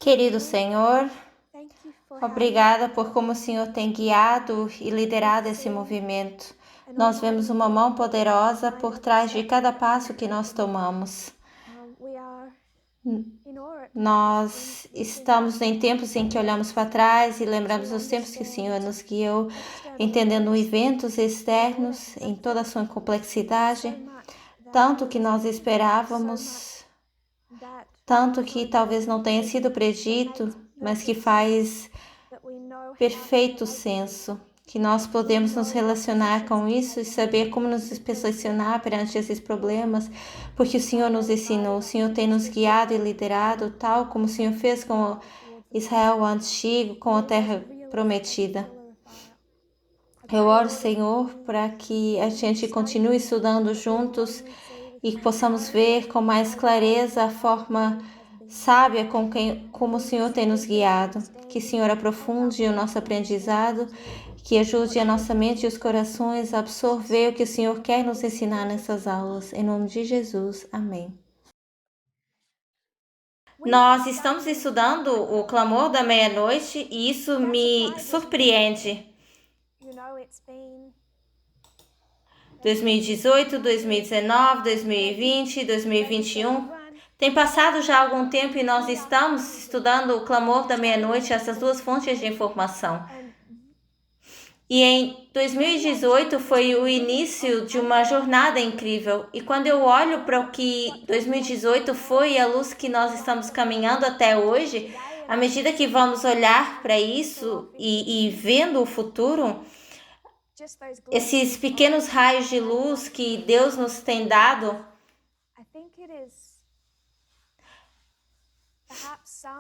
Querido Senhor, obrigada por como o Senhor tem guiado e liderado esse movimento. Nós vemos uma mão poderosa por trás de cada passo que nós tomamos. Nós estamos em tempos em que olhamos para trás e lembramos dos tempos que o Senhor nos guiou, entendendo eventos externos em toda a sua complexidade, tanto que nós esperávamos, tanto que talvez não tenha sido predito, mas que faz perfeito senso, que nós podemos nos relacionar com isso e saber como nos posicionar perante esses problemas, porque o Senhor nos ensinou, o Senhor tem nos guiado e liderado, tal como o Senhor fez com Israel antigo, com a terra prometida. Eu oro, Senhor, para que a gente continue estudando juntos e que possamos ver com mais clareza a forma sábia como o Senhor tem nos guiado. Que o Senhor aprofunde o nosso aprendizado, que ajude a nossa mente e os corações a absorver o que o Senhor quer nos ensinar nessas aulas. Em nome de Jesus, amém. Nós estamos estudando o clamor da meia-noite e isso me surpreende. 2018, 2019, 2020, 2021. Tem passado já algum tempo e nós estamos estudando o clamor da meia-noite, essas duas fontes de informação. E em 2018 foi o início de uma jornada incrível. E quando eu olho para o que 2018 foi e a luz que nós estamos caminhando até hoje, à medida que vamos olhar para isso e vendo o futuro, esses pequenos raios de luz que Deus nos tem dado,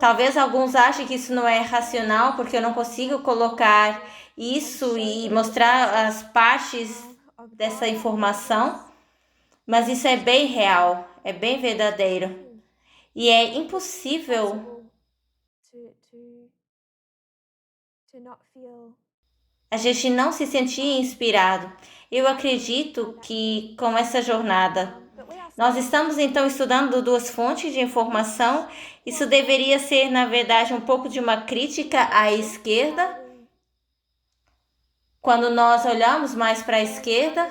talvez alguns achem que isso não é racional, porque eu não consigo colocar isso e mostrar as partes dessa informação, mas isso é bem real, é bem verdadeiro. E é impossível a gente não se sentir inspirado. Eu acredito que com essa jornada, nós estamos então estudando duas fontes de informação. Isso deveria ser, na verdade, um pouco de uma crítica à esquerda. Quando nós olhamos mais para a esquerda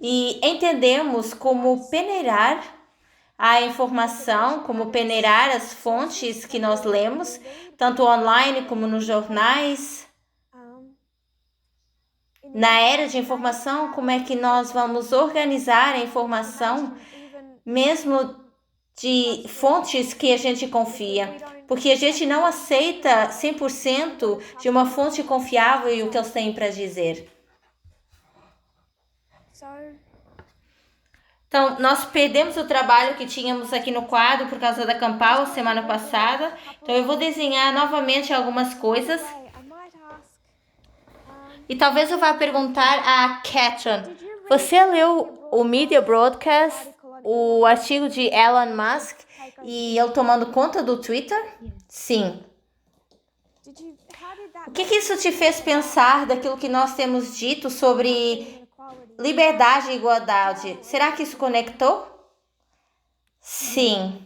e entendemos como peneirar a informação, como peneirar as fontes que nós lemos, tanto online como nos jornais. Na era de informação, como é que nós vamos organizar a informação, mesmo de fontes que a gente confia? Porque a gente não aceita 100% de uma fonte confiável e o que eles têm para dizer. Então, nós perdemos o trabalho que tínhamos aqui no quadro por causa da Campal semana passada. Então, eu vou desenhar novamente algumas coisas. E talvez eu vá perguntar a Catherine, você leu o Media Broadcast, o artigo de Elon Musk e ele tomando conta do Twitter? Sim. O que isso te fez pensar daquilo que nós temos dito sobre liberdade e igualdade? Será que isso conectou? Sim.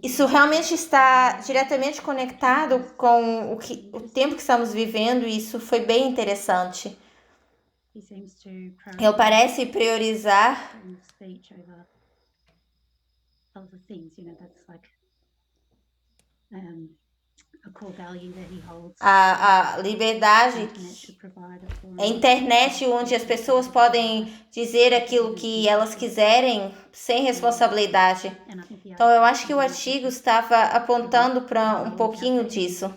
Isso realmente está diretamente conectado com o tempo que estamos vivendo e isso foi bem interessante. Ele parece priorizar a liberdade, a internet onde as pessoas podem dizer aquilo que elas quiserem sem responsabilidade. Então eu acho que o artigo estava apontando para um pouquinho disso.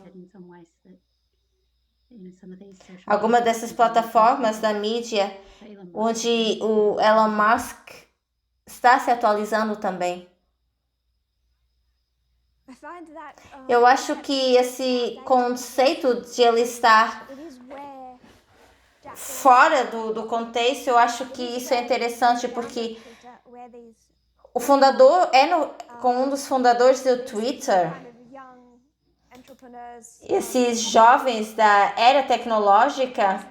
Alguma dessas plataformas da mídia onde o Elon Musk está se atualizando também. Eu acho que esse conceito de ele estar fora do contexto, eu acho que isso é interessante porque o fundador com um dos fundadores do Twitter, esses jovens da era tecnológica,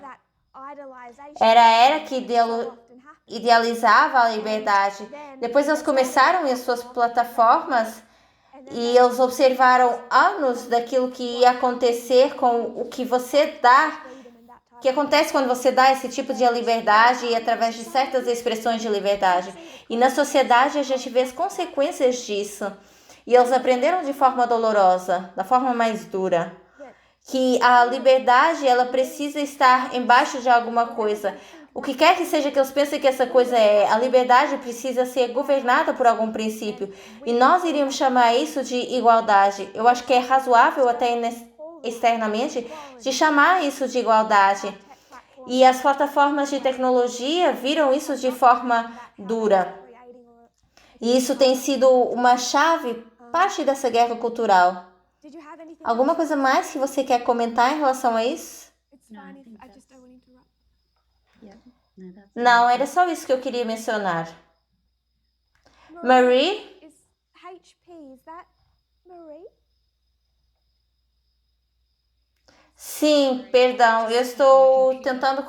era a era que idealizava a liberdade. Depois eles começaram em suas plataformas e eles observaram anos daquilo que ia acontecer com o que você dá, o que acontece quando você dá esse tipo de liberdade e através de certas expressões de liberdade. E na sociedade a gente vê as consequências disso. E eles aprenderam de forma dolorosa, da forma mais dura, que a liberdade ela precisa estar embaixo de alguma coisa. O que quer que seja que eles pensem que essa coisa é, a liberdade precisa ser governada por algum princípio. E nós iríamos chamar isso de igualdade. Eu acho que é razoável até externamente de chamar isso de igualdade. E as plataformas de tecnologia viram isso de forma dura. E isso tem sido uma chave, parte dessa guerra cultural. Alguma coisa mais que você quer comentar em relação a isso? Não, era só isso que eu queria mencionar. Marie? Sim, perdão, eu estou tentando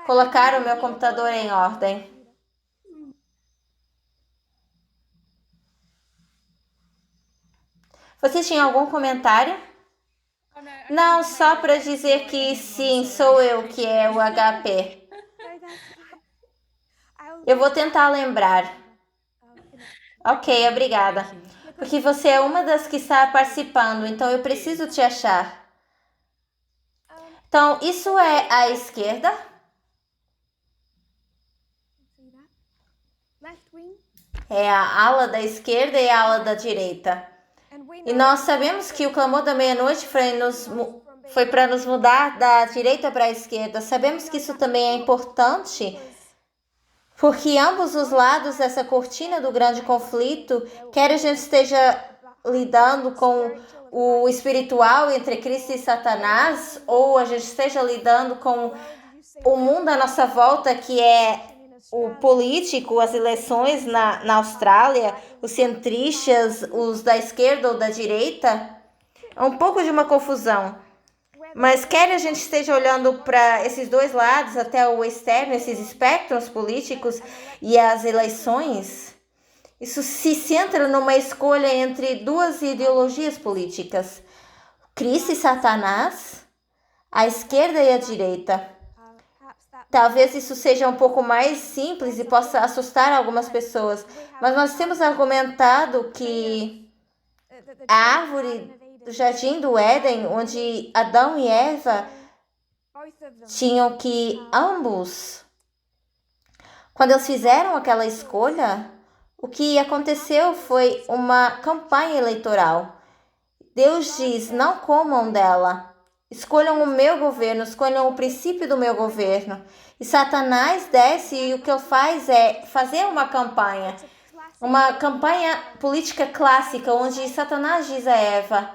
colocar o meu computador em ordem. Você tinha algum comentário? Não, só para dizer que sim, sou eu que é o HP. Eu vou tentar lembrar. Ok, obrigada. Porque você é uma das que está participando, então eu preciso te achar. Então, isso é a esquerda? É a ala da esquerda e a ala da direita. E nós sabemos que o clamor da meia-noite foi para nos mudar da direita para a esquerda. Sabemos que isso também é importante, porque ambos os lados dessa cortina do grande conflito, quer a gente esteja lidando com o espiritual entre Cristo e Satanás, ou a gente esteja lidando com o mundo à nossa volta, que é o político, as eleições na Austrália, os centristas, os da esquerda ou da direita, é um pouco de uma confusão. Mas quer a gente esteja olhando para esses dois lados, até o externo, esses espectros políticos e as eleições, isso se centra numa escolha entre duas ideologias políticas, Cristo e Satanás, a esquerda e a direita. Talvez isso seja um pouco mais simples e possa assustar algumas pessoas, mas nós temos argumentado que a árvore do Jardim do Éden, onde Adão e Eva tinham que ambos, quando eles fizeram aquela escolha, o que aconteceu foi uma campanha eleitoral. Deus diz, não comam dela. Escolham o meu governo, escolham o princípio do meu governo. E Satanás desce e o que ele faz é fazer uma campanha política clássica, onde Satanás diz a Eva,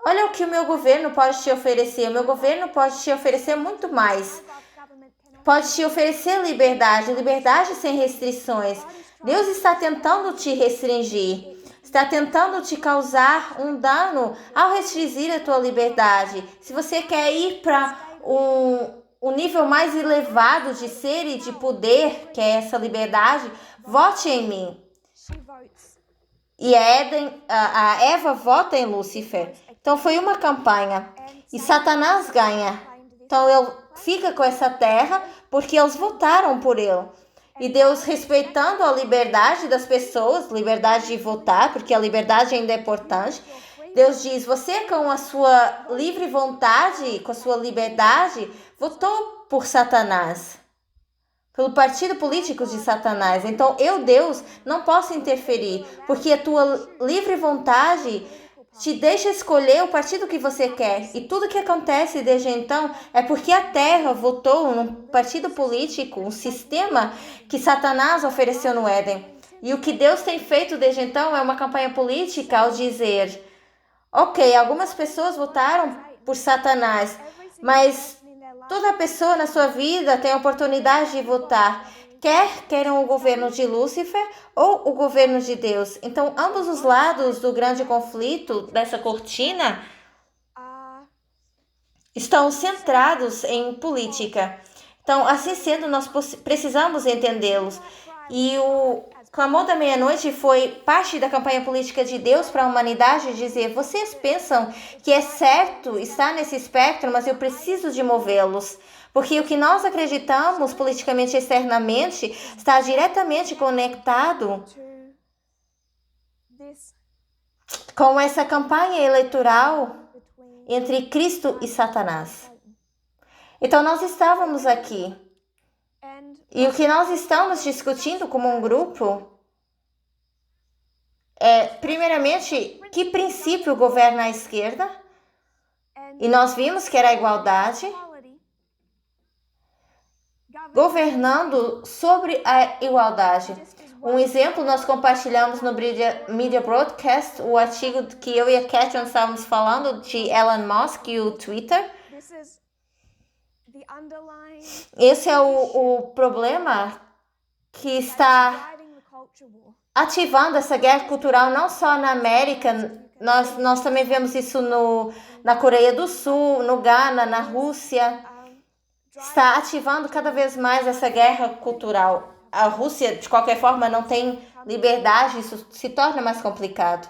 olha o que o meu governo pode te oferecer, o meu governo pode te oferecer muito mais. Pode te oferecer liberdade, liberdade sem restrições. Deus está tentando te restringir. Está tentando te causar um dano ao restringir a tua liberdade. Se você quer ir para um nível mais elevado de ser e de poder, que é essa liberdade, vote em mim. E a Eva vota em Lúcifer. Então foi uma campanha. E Satanás ganha. Então ele fica com essa terra porque eles votaram por ele. E Deus, respeitando a liberdade das pessoas, liberdade de votar, porque a liberdade ainda é importante, Deus diz, você com a sua livre vontade, com a sua liberdade, votou por Satanás, pelo partido político de Satanás. Então eu, Deus, não posso interferir, porque a tua livre vontade te deixa escolher o partido que você quer. E tudo que acontece desde então é porque a Terra votou num partido político, um sistema que Satanás ofereceu no Éden. E o que Deus tem feito desde então é uma campanha política ao dizer, ok, algumas pessoas votaram por Satanás, mas toda pessoa na sua vida tem a oportunidade de votar. Queiram o governo de Lúcifer ou o governo de Deus. Então, ambos os lados do grande conflito dessa cortina estão centrados em política. Então, assim sendo, nós precisamos entendê-los. E o clamor da meia-noite foi parte da campanha política de Deus para a humanidade dizer: vocês pensam que é certo estar nesse espectro, mas eu preciso de movê-los. Porque o que nós acreditamos politicamente externamente está diretamente conectado com essa campanha eleitoral entre Cristo e Satanás. Então nós estávamos aqui. E o que nós estamos discutindo como um grupo é, primeiramente, que princípio governa a esquerda? E nós vimos que era a igualdade, governando sobre a igualdade. Um exemplo, nós compartilhamos no Media Broadcast o artigo que eu e a Catherine estávamos falando de Elon Musk e o Twitter. Esse é o problema que está ativando essa guerra cultural não só na América, nós também vemos isso na Coreia do Sul, no Ghana, na Rússia. Está ativando cada vez mais essa guerra cultural. A Rússia, de qualquer forma, não tem liberdade, isso se torna mais complicado.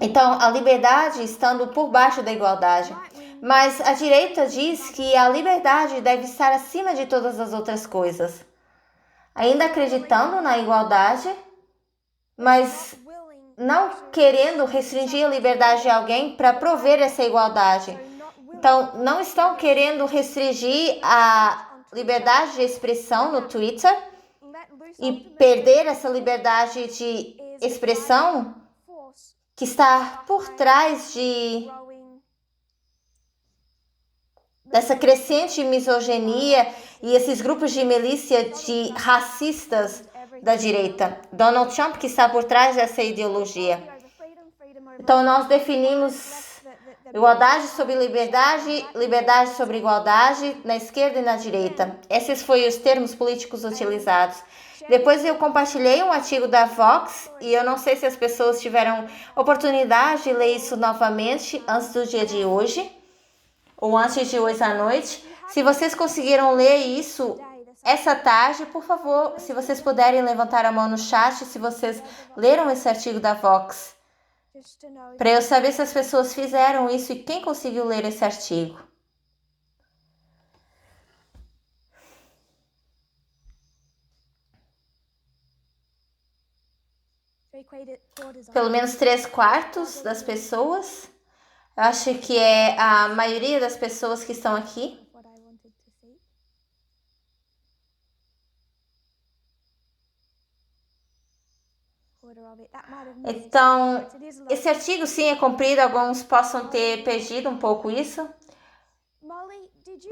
Então, a liberdade estando por baixo da igualdade. Mas a direita diz que a liberdade deve estar acima de todas as outras coisas. Ainda acreditando na igualdade, mas não querendo restringir a liberdade de alguém para prover essa igualdade. Então, não estão querendo restringir a liberdade de expressão no Twitter e perder essa liberdade de expressão que está por trás dessa crescente misoginia e esses grupos de milícia de racistas da direita. Donald Trump que está por trás dessa ideologia. Então nós definimos igualdade sobre liberdade, liberdade sobre igualdade na esquerda e na direita. Esses foram os termos políticos utilizados. Depois eu compartilhei um artigo da Vox e eu não sei se as pessoas tiveram oportunidade de ler isso novamente antes do dia de hoje ou antes de hoje à noite. Se vocês conseguiram ler isso essa tarde, por favor, se vocês puderem levantar a mão no chat se vocês leram esse artigo da Vox, para eu saber se as pessoas fizeram isso e quem conseguiu ler esse artigo. Pelo menos 3/4 das pessoas. Eu acho que é a maioria das pessoas que estão aqui. Então, esse artigo sim é comprido, alguns possam ter perdido um pouco isso.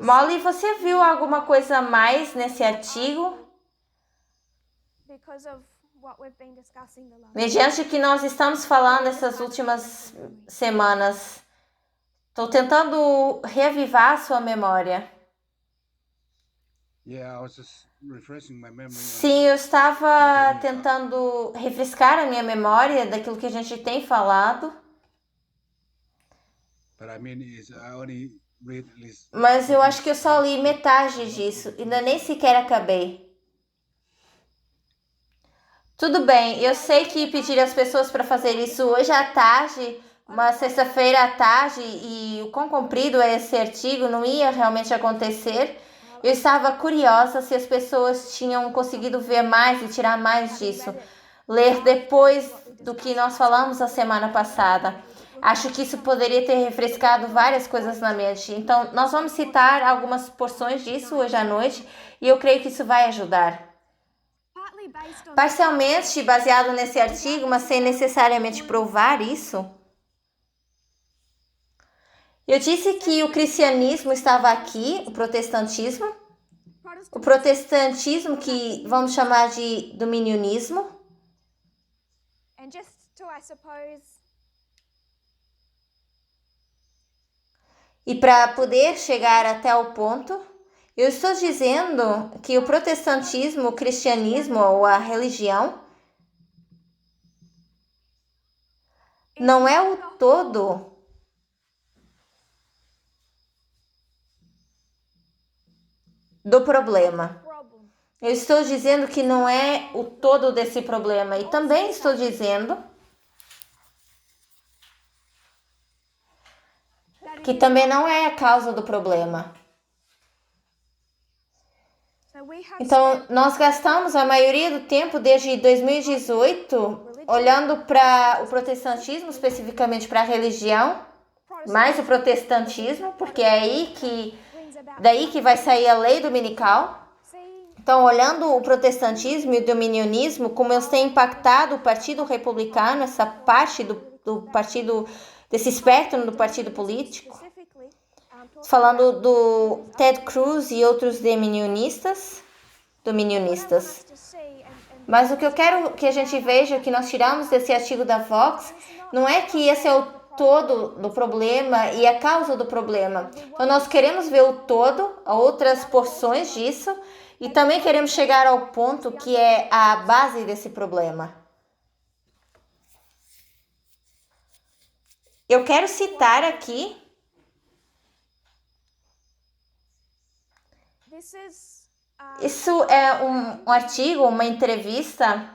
Molly, você viu alguma coisa a mais nesse artigo? Mediante o que nós estamos falando essas últimas semanas, estou tentando reavivar a sua memória. Sim, eu estava tentando refrescar a minha memória daquilo que a gente tem falado. Mas eu acho que eu só li metade disso, ainda nem sequer acabei. Tudo bem, eu sei que pedir às pessoas para fazer isso hoje à tarde, uma sexta-feira à tarde, e o quão comprido é esse artigo, não ia realmente acontecer. Eu estava curiosa se as pessoas tinham conseguido ver mais e tirar mais disso. Ler depois do que nós falamos a semana passada. Acho que isso poderia ter refrescado várias coisas na mente. Então, nós vamos citar algumas porções disso hoje à noite e eu creio que isso vai ajudar. Parcialmente baseado nesse artigo, mas sem necessariamente provar isso. Eu disse que o cristianismo estava aqui, o protestantismo que vamos chamar de dominionismo. E para poder chegar até o ponto, eu estou dizendo que o protestantismo, o cristianismo ou a religião não é o todo. do problema. Eu estou dizendo que não é o todo desse problema. E também estou dizendo que também não é a causa do problema. Então, nós gastamos a maioria do tempo desde 2018 olhando para o protestantismo, especificamente para a religião, mais o protestantismo, porque é daí que vai sair a lei dominical. Então, olhando o protestantismo e o dominionismo, como eles têm impactado o Partido Republicano, essa parte do partido, desse espectro do partido político, falando do Ted Cruz e outros dominionistas. Mas o que eu quero que a gente veja, que nós tiramos desse artigo da Vox, não é que esse é o todo do problema e a causa do problema. Então, nós queremos ver o todo, outras porções disso, e também queremos chegar ao ponto que é a base desse problema. Eu quero citar aqui isso é um artigo, uma entrevista,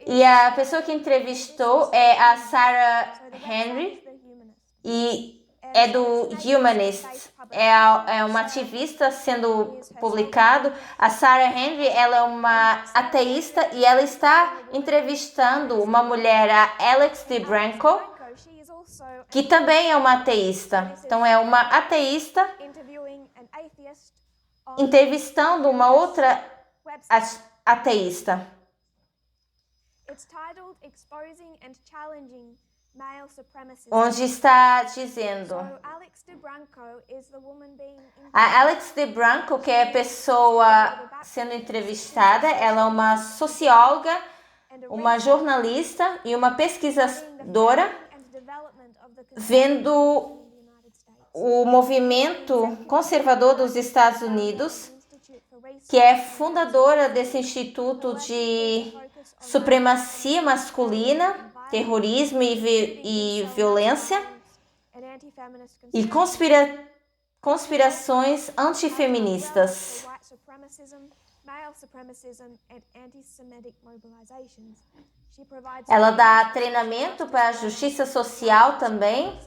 e a pessoa que entrevistou é a Sarah Henry, e é do Humanist, é uma ativista sendo publicado. A Sarah Henry, ela é uma ateísta e ela está entrevistando uma mulher, a Alex DeBranco, que também é uma ateísta. Então é uma ateísta entrevistando uma outra ateísta. Onde está dizendo a Alex DeBranco, que é a pessoa sendo entrevistada, ela é uma socióloga, uma jornalista e uma pesquisadora, vendo o movimento conservador dos Estados Unidos, que é fundadora desse Instituto de Supremacia Masculina, Terrorismo e Violência e conspirações antifeministas. Ela dá treinamento para a justiça social também,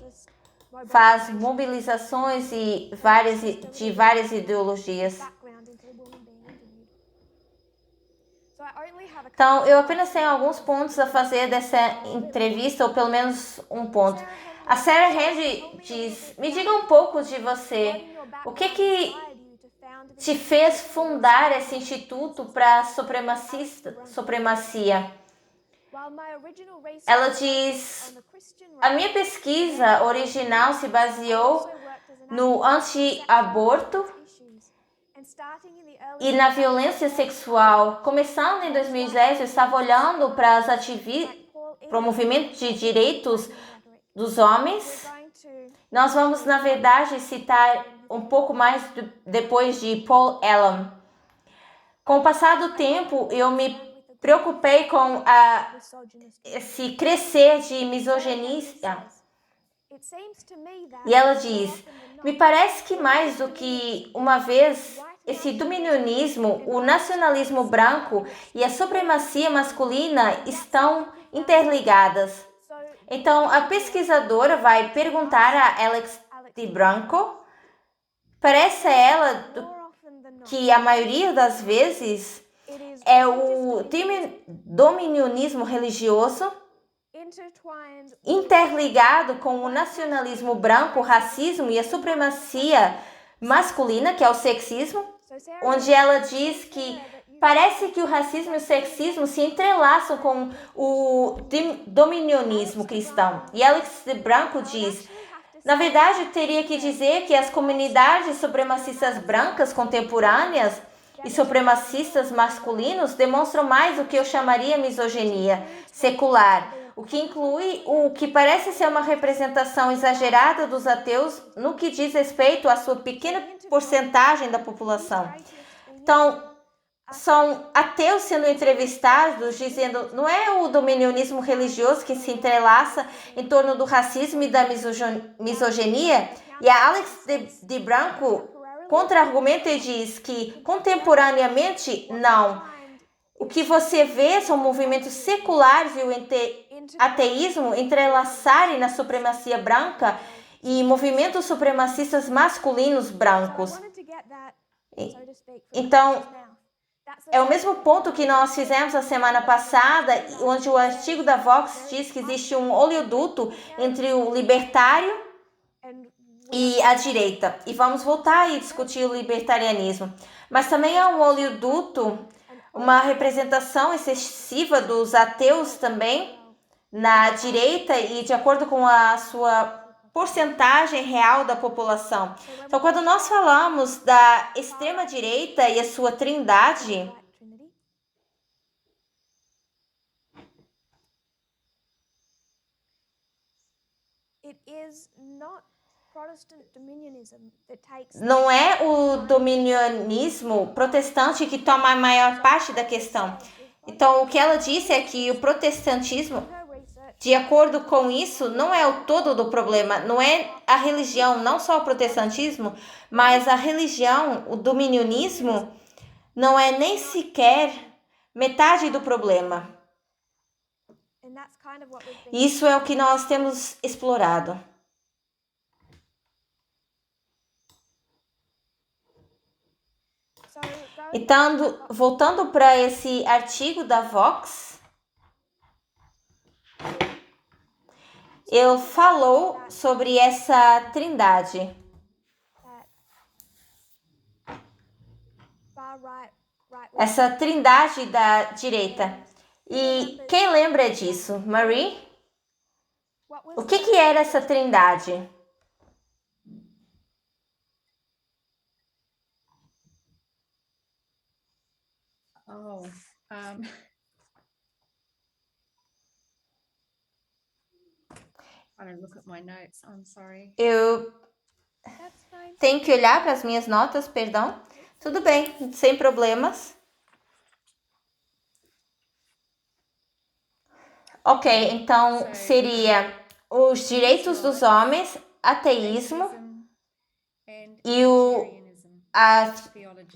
faz mobilizações de várias ideologias. Então, eu apenas tenho alguns pontos a fazer dessa entrevista, ou pelo menos um ponto. A Sarah Henry diz: me diga um pouco de você. O que te fez fundar esse instituto para supremacia? Ela diz: a minha pesquisa original se baseou no anti-aborto e na violência sexual. Começando em 2010, eu estava olhando para o movimento de direitos dos homens. Nós vamos, na verdade, citar um pouco mais depois de Paul Elam. Com o passar do tempo, eu me preocupei com esse crescer de misoginia. E ela diz: me parece que mais do que uma vez, esse dominionismo, o nacionalismo branco e a supremacia masculina estão interligadas. Então, a pesquisadora vai perguntar a Alex DeBranco, parece a ela que a maioria das vezes é o dominionismo religioso interligado com o nacionalismo branco, o racismo e a supremacia masculina, que é o sexismo, onde ela diz que parece que o racismo e o sexismo se entrelaçam com o dominionismo cristão. E Alex DeBranco diz: na verdade, eu teria que dizer que as comunidades supremacistas brancas contemporâneas e supremacistas masculinos demonstram mais o que eu chamaria misoginia secular, o que inclui o que parece ser uma representação exagerada dos ateus no que diz respeito à sua pequena porcentagem da população. Então, são ateus sendo entrevistados, dizendo: não é o dominionismo religioso que se entrelaça em torno do racismo e da misoginia? E a Alex DeBranco contra-argumento e diz que contemporaneamente, não. O que você vê são movimentos seculares e o ateísmo entrelaçarem na supremacia branca e movimentos supremacistas masculinos brancos. Então, é o mesmo ponto que nós fizemos a semana passada, onde o artigo da Vox diz que existe um oleoduto entre o libertário e a direita. E vamos voltar e discutir o libertarianismo. Mas também há um oleoduto, uma representação excessiva dos ateus também na direita e de acordo com a sua porcentagem real da população. Então, quando nós falamos da extrema-direita e a sua trindade, não é o dominionismo protestante que toma a maior parte da questão. Então, o que ela disse é que o protestantismo, de acordo com isso, não é o todo do problema, não é a religião, não só o protestantismo, mas a religião, o dominionismo, não é nem sequer metade do problema. Isso é o que nós temos explorado. Então, voltando para esse artigo da Vox, ele falou sobre essa trindade. Essa trindade da direita. E quem lembra disso? Marie? O que era essa trindade? Eu tenho que olhar para as minhas notas, perdão. Tudo bem, sem problemas. Ok, então seria os direitos dos homens, ateísmo e a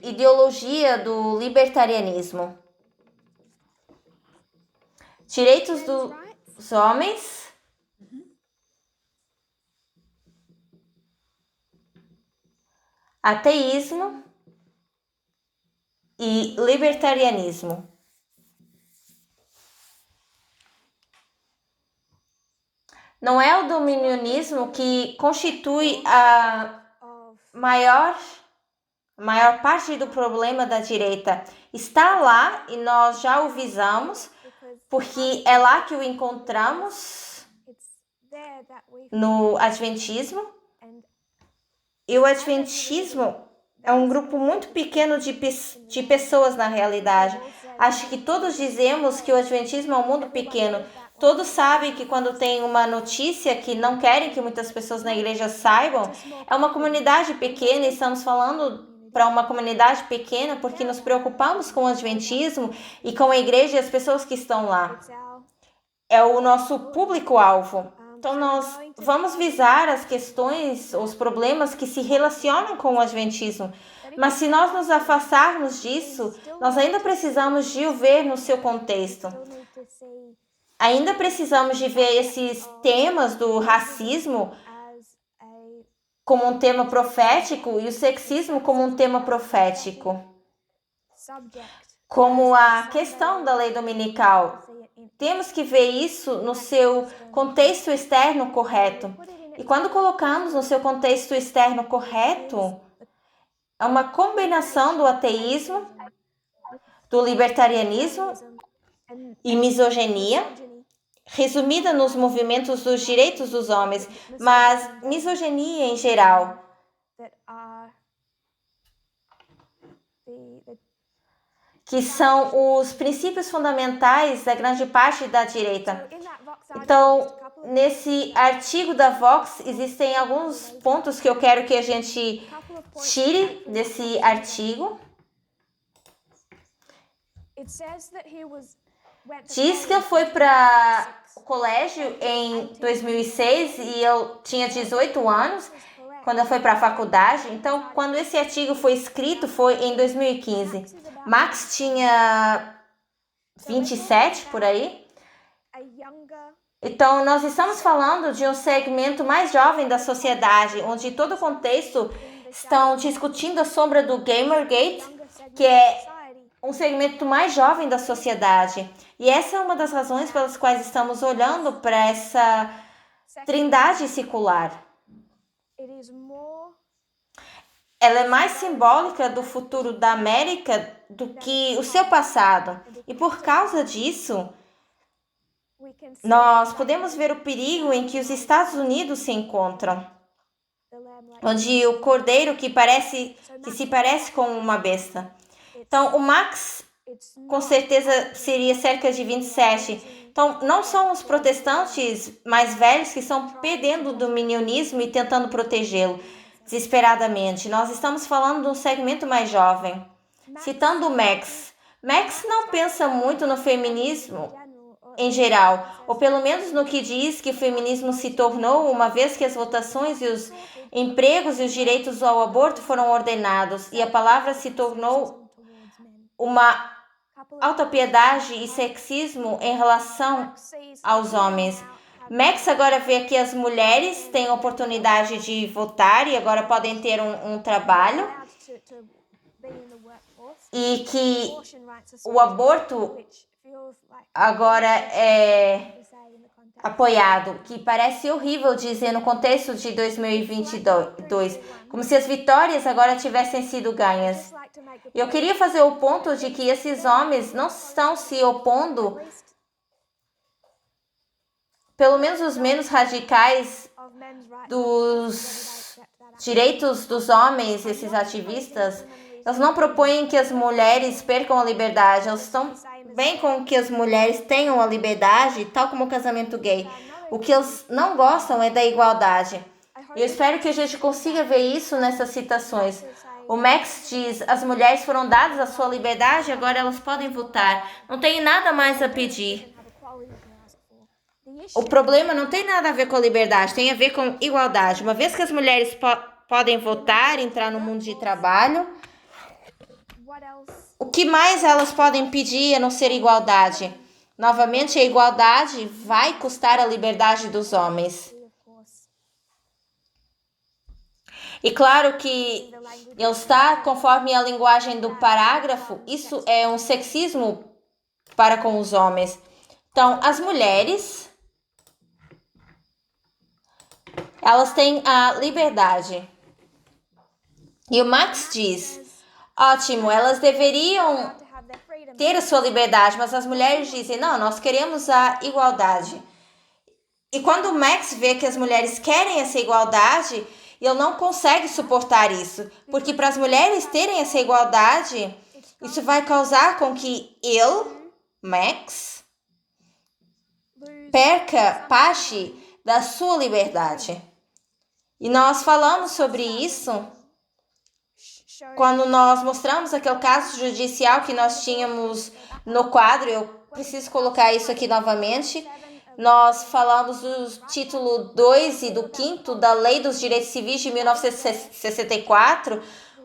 ideologia do libertarianismo. Direitos dos homens, ateísmo e libertarianismo. Não é o dominionismo que constitui a maior parte do problema da direita. Está lá e nós já o visamos, porque é lá que o encontramos no Adventismo. E o Adventismo é um grupo muito pequeno de pessoas na realidade. Acho que todos dizemos que o Adventismo é um mundo pequeno. Todos sabem que quando tem uma notícia que não querem que muitas pessoas na igreja saibam, é uma comunidade pequena e estamos falando para uma comunidade pequena porque nos preocupamos com o Adventismo e com a igreja e as pessoas que estão lá. É o nosso público-alvo. Então, nós vamos visar as questões, os problemas que se relacionam com o Adventismo. Mas se nós nos afastarmos disso, nós ainda precisamos de o ver no seu contexto. Ainda precisamos de ver esses temas do racismo como um tema profético e o sexismo como um tema profético. Como a questão da lei dominical. Temos que ver isso no seu contexto externo correto. E quando colocamos no seu contexto externo correto, é uma combinação do ateísmo, do libertarianismo e misoginia, resumida nos movimentos dos direitos dos homens, mas misoginia em geral. Que são os princípios fundamentais da grande parte da direita. Então, nesse artigo da Vox, existem alguns pontos que eu quero que a gente tire desse artigo. Diz que ele foi para o colégio em 2006 e eu tinha 18 anos. quando ela foi para a faculdade. Então, quando esse artigo foi escrito, foi em 2015. Max tinha 27 por aí. Então, nós estamos falando de um segmento mais jovem da sociedade, onde todo o contexto estão discutindo a sombra do Gamergate, que é um segmento mais jovem da sociedade. E essa é uma das razões pelas quais estamos olhando para essa trindade secular. Ela é mais simbólica do futuro da América do que o seu passado. E por causa disso, nós podemos ver o perigo em que os Estados Unidos se encontram, onde o cordeiro que se parece com uma besta. Então, o Max, com certeza, seria cerca de 27. Então, não são os protestantes mais velhos que estão perdendo o dominionismo e tentando protegê-lo desesperadamente. Nós estamos falando de um segmento mais jovem. Citando o Max não pensa muito no feminismo em geral, ou pelo menos no que diz que o feminismo se tornou uma vez que as votações e os empregos e os direitos ao aborto foram ordenados e a palavra se tornou uma autopiedade e sexismo em relação aos homens. Max agora vê que as mulheres têm oportunidade de votar e agora podem ter um trabalho e que o aborto agora é apoiado, que parece horrível dizer no contexto de 2022, como se as vitórias agora tivessem sido ganhas. Eu queria fazer o ponto de que esses homens não estão se opondo, pelo menos os menos radicais dos direitos dos homens, esses ativistas, eles não propõem que as mulheres percam a liberdade, eles estão bem com que as mulheres tenham a liberdade, tal como o casamento gay. O que eles não gostam é da igualdade. Eu espero que a gente consiga ver isso nessas citações. O Max diz, as mulheres foram dadas a sua liberdade, agora elas podem votar. Não tem nada mais a pedir. O problema não tem nada a ver com a liberdade, tem a ver com igualdade. Uma vez que as mulheres podem votar, entrar no mundo de trabalho, o que mais elas podem pedir a não ser igualdade? Novamente, a igualdade vai custar a liberdade dos homens. E claro que ele está conforme a linguagem do parágrafo, isso é um sexismo para com os homens. Então, as mulheres, elas têm a liberdade. E o Max diz, ótimo, elas deveriam ter a sua liberdade, mas as mulheres dizem, não, nós queremos a igualdade. E quando o Max vê que as mulheres querem essa igualdade, ele não consegue suportar isso, porque para as mulheres terem essa igualdade, isso vai causar com que ele, Max, perca parte da sua liberdade. E nós falamos sobre isso quando nós mostramos aquele caso judicial que nós tínhamos no quadro. Eu preciso colocar isso aqui novamente. Nós falamos do título 2 e do 5º da Lei dos Direitos Civis de 1964,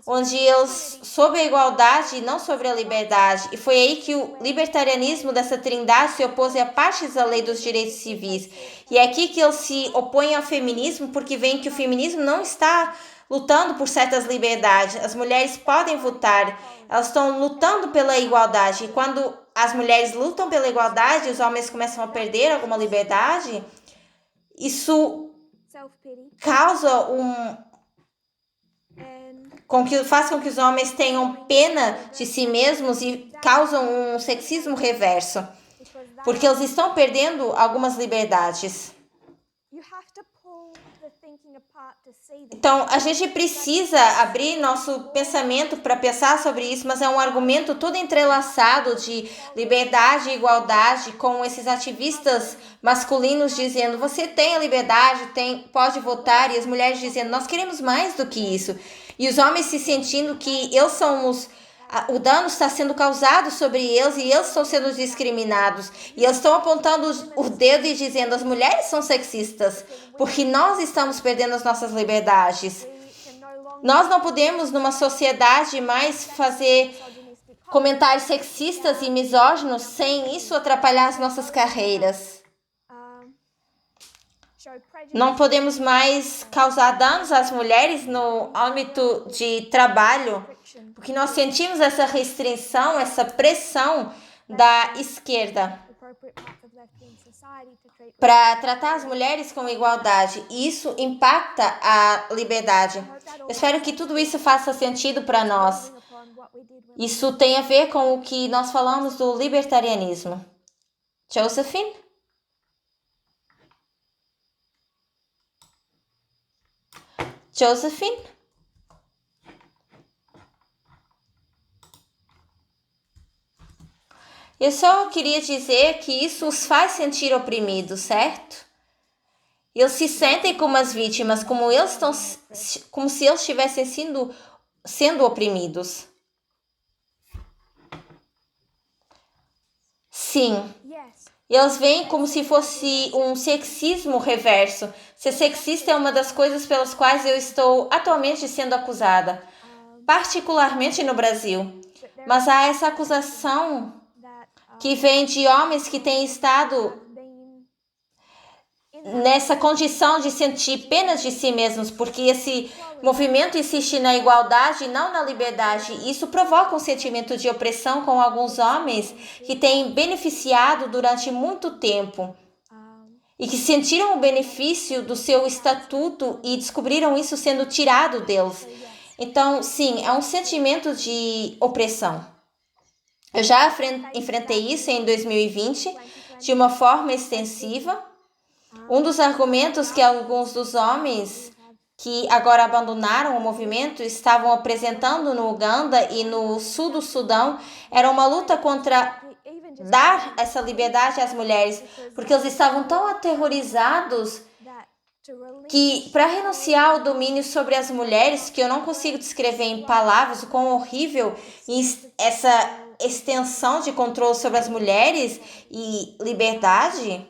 onde eles, sobre a igualdade e não sobre a liberdade. E foi aí que o libertarianismo dessa trindade se opôs a partes da Lei dos Direitos Civis. E é aqui que eles se opõem ao feminismo, porque veem que o feminismo não está lutando por certas liberdades. As mulheres podem votar, elas estão lutando pela igualdade. E quando as mulheres lutam pela igualdade, os homens começam a perder alguma liberdade, isso causa faz com que os homens tenham pena de si mesmos e causam um sexismo reverso, porque eles estão perdendo algumas liberdades. Então, a gente precisa abrir nosso pensamento para pensar sobre isso, mas é um argumento todo entrelaçado de liberdade e igualdade, com esses ativistas masculinos dizendo, você tem a liberdade, pode votar, e as mulheres dizendo, nós queremos mais do que isso. E os homens se sentindo que eles são O dano está sendo causado sobre eles e eles estão sendo discriminados. E eles estão apontando o dedo e dizendo: as mulheres são sexistas, porque nós estamos perdendo as nossas liberdades. Nós não podemos, numa sociedade, mais fazer comentários sexistas e misóginos sem isso atrapalhar as nossas carreiras. Não podemos mais causar danos às mulheres no âmbito de trabalho, porque nós sentimos essa restrição, essa pressão da esquerda para tratar as mulheres com igualdade. E isso impacta a liberdade. Eu espero que tudo isso faça sentido para nós. Isso tem a ver com o que nós falamos do libertarianismo. Josephine? Josephine? Eu só queria dizer que isso os faz sentir oprimidos, certo? Eles se sentem como as vítimas, como se eles estivessem sendo oprimidos. Sim. Eles veem como se fosse um sexismo reverso. Ser sexista é uma das coisas pelas quais eu estou atualmente sendo acusada, particularmente no Brasil. Mas há essa acusação que vem de homens que têm estado nessa condição de sentir pena de si mesmos, porque esse movimento insiste na igualdade e não na liberdade. Isso provoca um sentimento de opressão com alguns homens que têm beneficiado durante muito tempo e que sentiram o benefício do seu estatuto e descobriram isso sendo tirado deles. Então, sim, é um sentimento de opressão. Eu já enfrentei isso em 2020 de uma forma extensiva. Um dos argumentos que alguns dos homens que agora abandonaram o movimento estavam apresentando no Uganda e no sul do Sudão era uma luta contra dar essa liberdade às mulheres, porque eles estavam tão aterrorizados que, para renunciar ao domínio sobre as mulheres, que eu não consigo descrever em palavras o quão horrível essa extensão de controle sobre as mulheres e liberdade,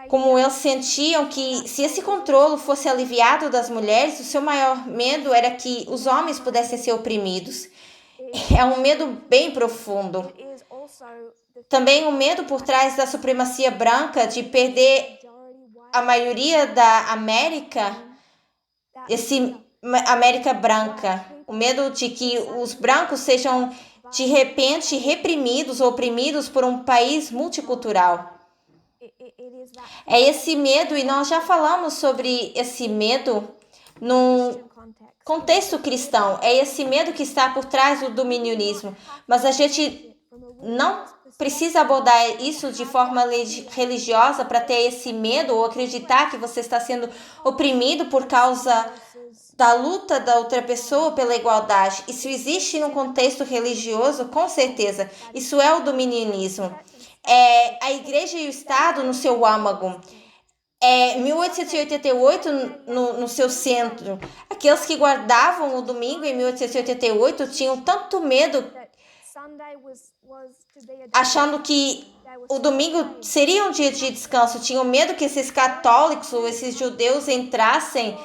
como eles sentiam que se esse controle fosse aliviado das mulheres, o seu maior medo era que os homens pudessem ser oprimidos. É um medo bem profundo. Também o medo por trás da supremacia branca, de perder a maioria da América, América branca. O medo de que os brancos sejam de repente reprimidos ou oprimidos por um país multicultural. É esse medo, e nós já falamos sobre esse medo no contexto cristão. É esse medo que está por trás do dominionismo. Mas a gente não precisa abordar isso de forma religiosa para ter esse medo ou acreditar que você está sendo oprimido por causa da luta da outra pessoa pela igualdade. Isso existe no contexto religioso, com certeza. Isso é o dominionismo. É a igreja e o Estado no seu âmago. 1888 no seu centro. Aqueles que guardavam o domingo em 1888 tinham tanto medo, achando que o domingo seria um dia de descanso. Tinham medo que esses católicos ou esses judeus entrassem,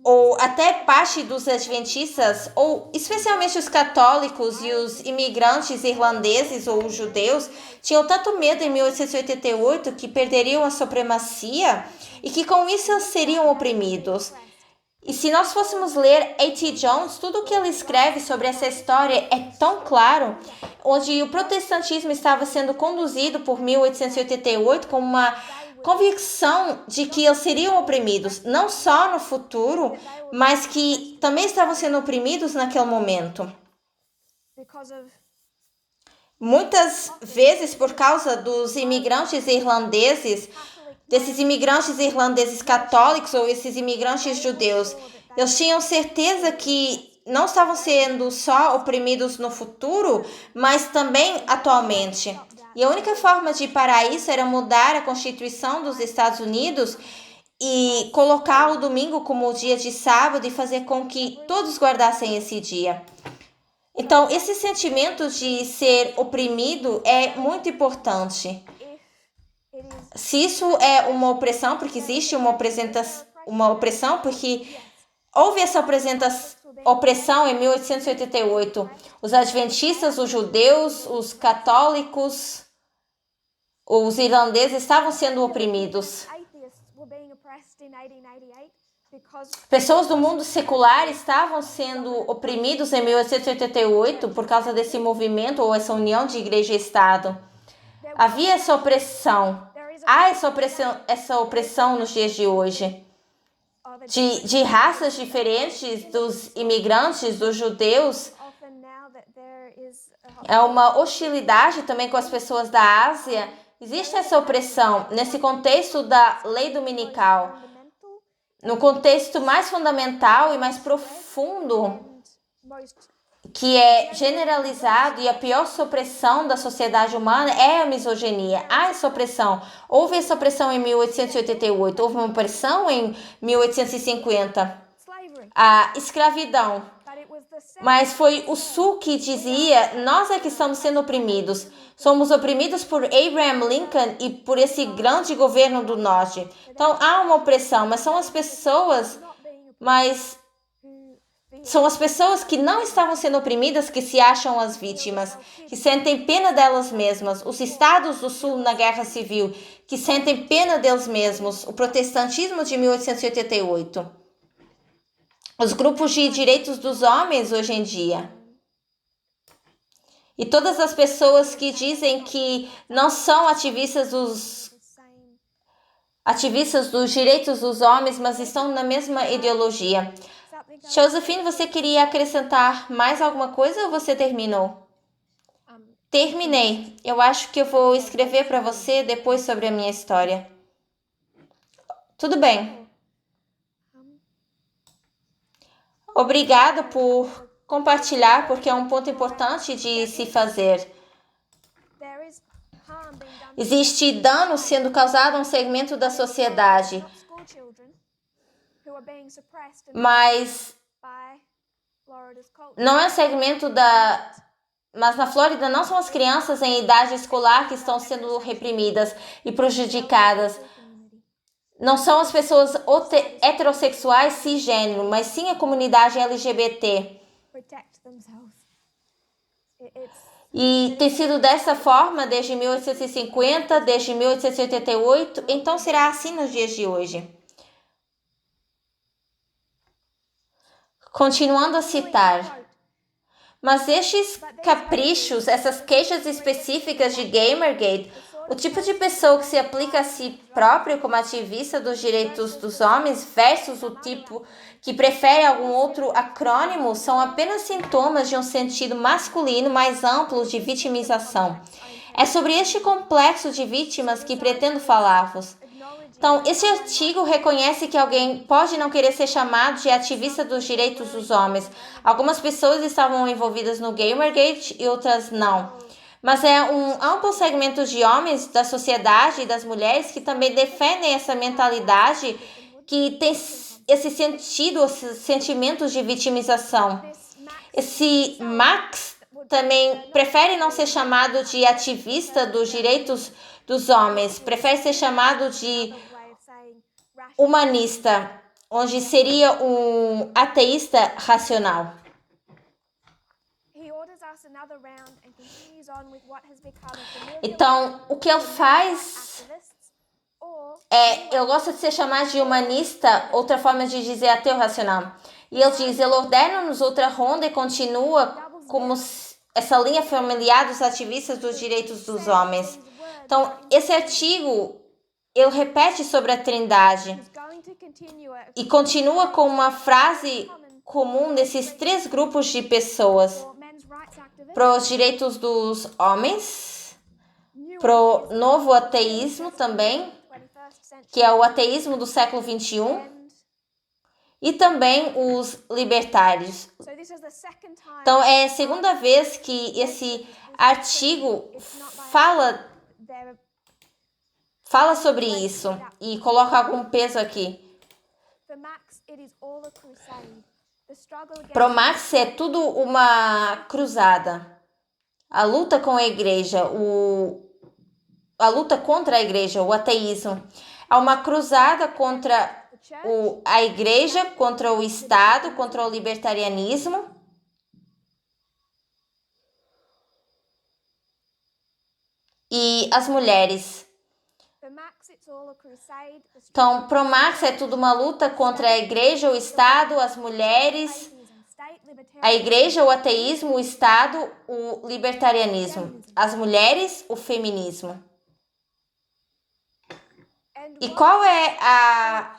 ou até parte dos adventistas, ou especialmente os católicos e os imigrantes irlandeses ou os judeus, tinham tanto medo em 1888 que perderiam a supremacia e que com isso eles seriam oprimidos. E se nós fôssemos ler A.T. Jones, tudo o que ele escreve sobre essa história é tão claro, onde o protestantismo estava sendo conduzido por 1888 como uma convicção de que eles seriam oprimidos, não só no futuro, mas que também estavam sendo oprimidos naquele momento. Muitas vezes, por causa dos imigrantes irlandeses, desses imigrantes irlandeses católicos ou esses imigrantes judeus, eles tinham certeza que não estavam sendo só oprimidos no futuro, mas também atualmente. E a única forma de parar isso era mudar a Constituição dos Estados Unidos e colocar o domingo como o dia de sábado e fazer com que todos guardassem esse dia. Então, esse sentimento de ser oprimido é muito importante. Se isso é uma opressão, porque existe uma opressão, porque houve essa opressão em 1888. Os adventistas, os judeus, os católicos, os irlandeses estavam sendo oprimidos. Pessoas do mundo secular estavam sendo oprimidos em 1888 por causa desse movimento ou essa união de igreja e Estado. Havia essa opressão. Há essa opressão nos dias de hoje. De raças diferentes, dos imigrantes, dos judeus. É uma hostilidade também com as pessoas da Ásia. Existe essa opressão nesse contexto da lei dominical. No contexto mais fundamental e mais profundo, que é generalizado, e a pior opressão da sociedade humana é a misoginia. Há essa opressão. Houve essa opressão em 1888, houve uma opressão em 1850. A escravidão. Mas foi o Sul que dizia, nós é que estamos sendo oprimidos. Somos oprimidos por Abraham Lincoln e por esse grande governo do Norte. Então há uma opressão, mas são as pessoas que não estavam sendo oprimidas que se acham as vítimas, que sentem pena delas mesmas. Os estados do Sul na Guerra Civil, que sentem pena deles mesmos. O protestantismo de 1888. Os grupos de direitos dos homens hoje em dia. E todas as pessoas que dizem que não são ativistas dos direitos dos homens, mas estão na mesma ideologia. Josephine, você queria acrescentar mais alguma coisa ou você terminou? Terminei. Eu acho que eu vou escrever para você depois sobre a minha história. Tudo bem. Obrigada por compartilhar, porque é um ponto importante de se fazer. Existe dano sendo causado a um segmento da sociedade, mas não é um segmento Mas na Flórida não são as crianças em idade escolar que estão sendo reprimidas e prejudicadas. Não são as pessoas heterossexuais cisgênero, mas sim a comunidade LGBT. E tem sido dessa forma desde 1850, desde 1888, então será assim nos dias de hoje. Continuando a citar. Mas estes caprichos, essas queixas específicas de Gamergate, o tipo de pessoa que se aplica a si próprio como ativista dos direitos dos homens versus o tipo que prefere algum outro acrônimo são apenas sintomas de um sentido masculino mais amplo de vitimização. É sobre este complexo de vítimas que pretendo falar-vos. Então, esse artigo reconhece que alguém pode não querer ser chamado de ativista dos direitos dos homens. Algumas pessoas estavam envolvidas no Gamergate e outras não. Mas é um amplo segmento de homens da sociedade e das mulheres que também defendem essa mentalidade, que tem esse sentido, esses sentimentos de vitimização. Esse Max também prefere não ser chamado de ativista dos direitos dos homens, prefere ser chamado de humanista, onde seria um ateísta racional. Então, o que ele faz ele gosta de ser chamado de humanista, outra forma de dizer ateu racional. E ele diz, ele ordena-nos outra ronda e continua como essa linha familiar dos ativistas dos direitos dos homens. Então, esse artigo, ele repete sobre a Trindade e continua com uma frase comum desses três grupos de pessoas. Para os direitos dos homens, para o novo ateísmo também, que é o ateísmo do século XXI, e também os libertários. Então, é a segunda vez que esse artigo Fala sobre isso e coloca algum peso aqui. Pro Max é tudo uma cruzada. A luta com a igreja, a luta contra a igreja, o ateísmo. Há uma cruzada contra a igreja, contra o Estado, contra o libertarianismo. E as mulheres. Então, pro Marx é tudo uma luta contra a igreja, o Estado, as mulheres, a igreja, o ateísmo, o Estado, o libertarianismo, as mulheres, o feminismo. E qual é a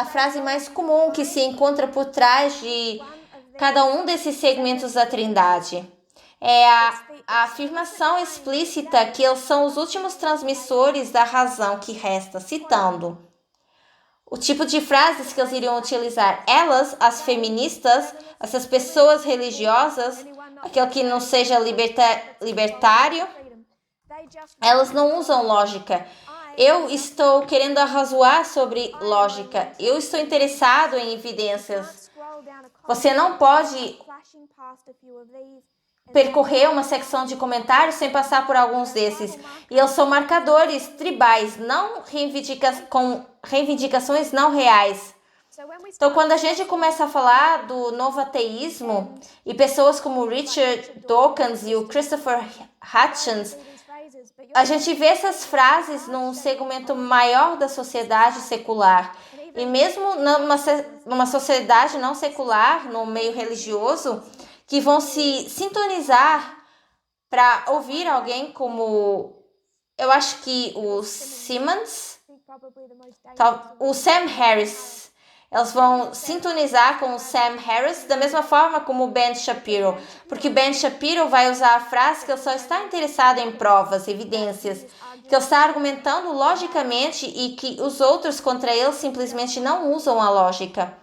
frase mais comum que se encontra por trás de cada um desses segmentos da Trindade? É a afirmação explícita que eles são os últimos transmissores da razão que resta, citando o tipo de frases que eles iriam utilizar. Elas, as feministas, essas pessoas religiosas, aquele que não seja libertário, elas não usam lógica. Eu estou querendo arrazoar sobre lógica. Eu estou interessado em evidências. Você não pode percorrer uma secção de comentários sem passar por alguns desses. E eles são marcadores tribais, não com reivindicações não reais. Então, quando a gente começa a falar do novo ateísmo e pessoas como Richard Dawkins e o Christopher Hitchens, a gente vê essas frases num segmento maior da sociedade secular. E mesmo numa sociedade não secular, no meio religioso, que vão se sintonizar para ouvir alguém como, eu acho que o Simmons, o Sam Harris. Eles vão sintonizar com o Sam Harris da mesma forma como o Ben Shapiro, porque Ben Shapiro vai usar a frase que ele só está interessado em provas, evidências, que ele está argumentando logicamente e que os outros contra ele simplesmente não usam a lógica.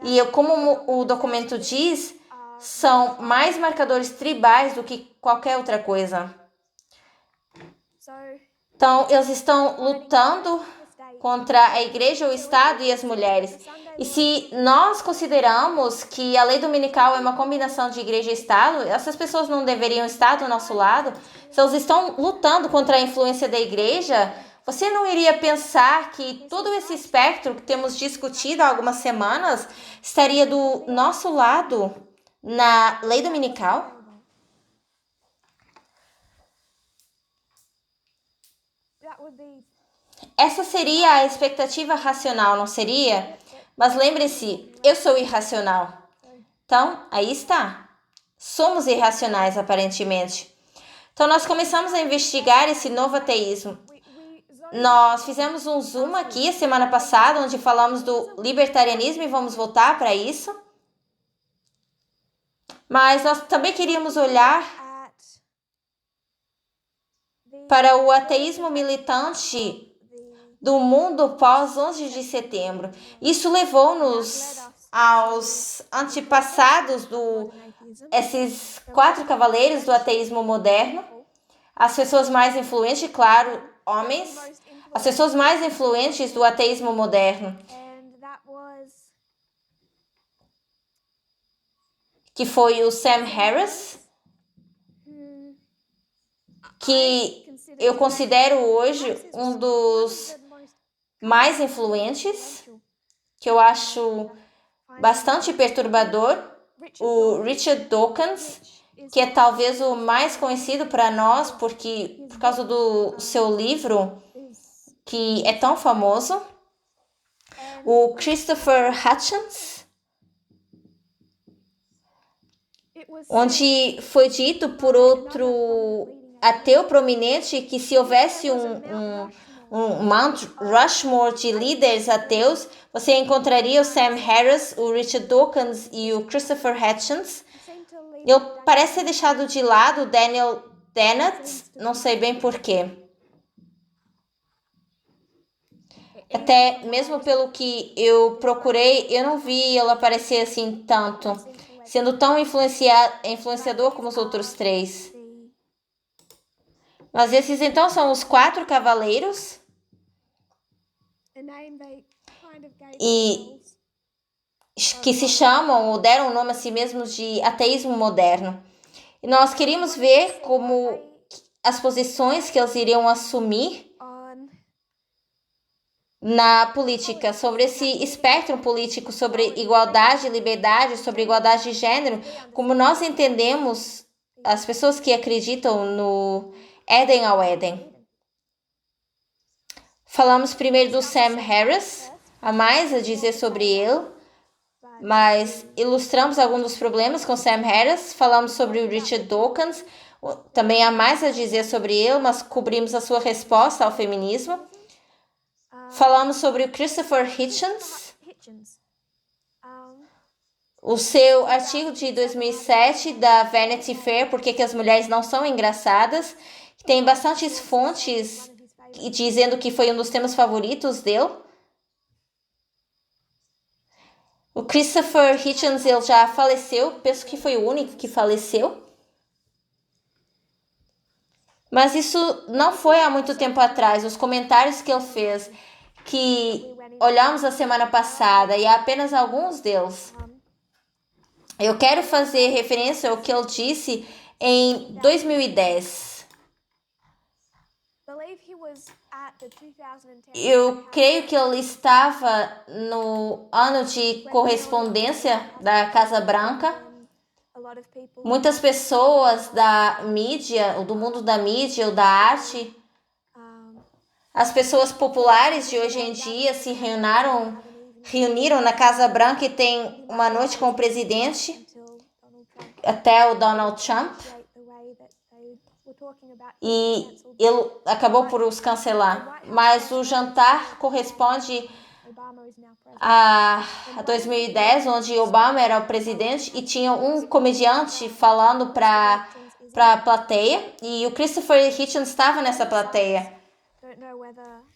E como o documento diz, são mais marcadores tribais do que qualquer outra coisa. Então, eles estão lutando contra a igreja, o Estado e as mulheres. E se nós consideramos que a lei dominical é uma combinação de igreja e Estado, essas pessoas não deveriam estar do nosso lado. Se eles estão lutando contra a influência da igreja, você não iria pensar que todo esse espectro que temos discutido há algumas semanas estaria do nosso lado na lei dominical? Essa seria a expectativa racional, não seria? Mas lembre-se, eu sou irracional. Então, aí está. Somos irracionais, aparentemente. Então, nós começamos a investigar esse novo ateísmo. Nós fizemos um zoom aqui a semana passada, onde falamos do libertarianismo e vamos voltar para isso. Mas nós também queríamos olhar para o ateísmo militante do mundo pós 11 de setembro. Isso levou-nos aos antepassados esses 4 cavaleiros do ateísmo moderno, as pessoas mais influentes, claro, homens, as pessoas mais influentes do ateísmo moderno, que foi o Sam Harris, que eu considero hoje um dos mais influentes, que eu acho bastante perturbador, o Richard Dawkins, que é talvez o mais conhecido para nós por causa do seu livro, que é tão famoso, o Christopher Hitchens, onde foi dito por outro ateu prominente que se houvesse um Mount Rushmore de líderes ateus, você encontraria o Sam Harris, o Richard Dawkins e o Christopher Hitchens. Ele parece ter deixado de lado o Daniel Dennett, não sei bem porquê. Até mesmo pelo que eu procurei, eu não vi ele aparecer assim tanto, sendo tão influenciador como os outros 3. Mas esses então são os 4 cavaleiros e que se chamam ou deram o nome a si mesmos de ateísmo moderno. E nós queríamos ver como as posições que eles iriam assumir na política, sobre esse espectro político, sobre igualdade, liberdade, sobre igualdade de gênero, como nós entendemos as pessoas que acreditam no Éden ao Éden. Falamos primeiro do Sam Harris, há mais a dizer sobre ele, mas ilustramos alguns dos problemas com Sam Harris. Falamos sobre o Richard Dawkins, também há mais a dizer sobre ele, mas cobrimos a sua resposta ao feminismo. Falamos sobre o Christopher Hitchens, o seu artigo de 2007 da Vanity Fair, Por que as mulheres não são engraçadas, que tem bastantes fontes dizendo que foi um dos temas favoritos dele. O Christopher Hitchens, ele já faleceu, penso que foi o único que faleceu. Mas isso não foi há muito tempo atrás. Os comentários que ele fez, que olhamos a semana passada, e há apenas alguns deles. Eu quero fazer referência ao que ele disse em 2010. Eu creio que ele estava no ano de correspondência da Casa Branca. Muitas pessoas da mídia, ou do mundo da mídia, ou da arte, as pessoas populares de hoje em dia se reuniram na Casa Branca e tem uma noite com o presidente, até o Donald Trump, e ele acabou por os cancelar. Mas o jantar corresponde a 2010, onde Obama era o presidente e tinha um comediante falando para a plateia, e o Christopher Hitchens estava nessa plateia.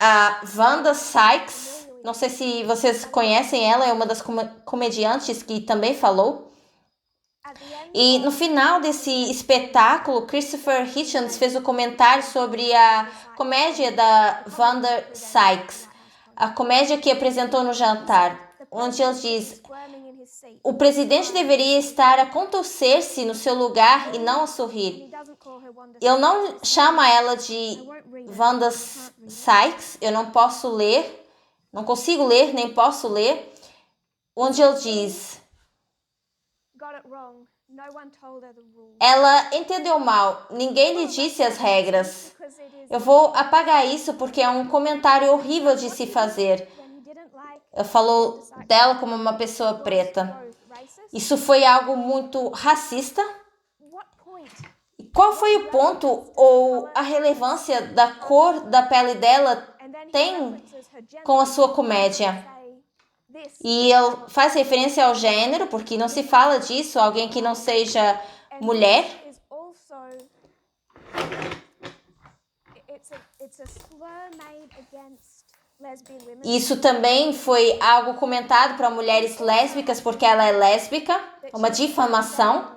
A Wanda Sykes, não sei se vocês conhecem ela, é uma das comediantes que também falou. E no final desse espetáculo, Christopher Hitchens fez um comentário sobre a comédia da Wanda Sykes, a comédia que apresentou no jantar, onde ele diz: o presidente deveria estar a contorcer-se no seu lugar e não a sorrir. Ele não chama ela de Wanda Sykes, eu não posso ler, não consigo ler, nem posso ler, onde ele diz: ela entendeu mal, ninguém lhe disse as regras. Eu vou apagar isso porque é um comentário horrível de se fazer. Ele falou dela como uma pessoa preta. Isso foi algo muito racista. E qual foi o ponto ou a relevância da cor da pele dela tem com a sua comédia? E ele faz referência ao gênero, porque não se fala disso, alguém que não seja mulher. Isso também foi algo comentado para mulheres lésbicas, porque ela é lésbica, uma difamação.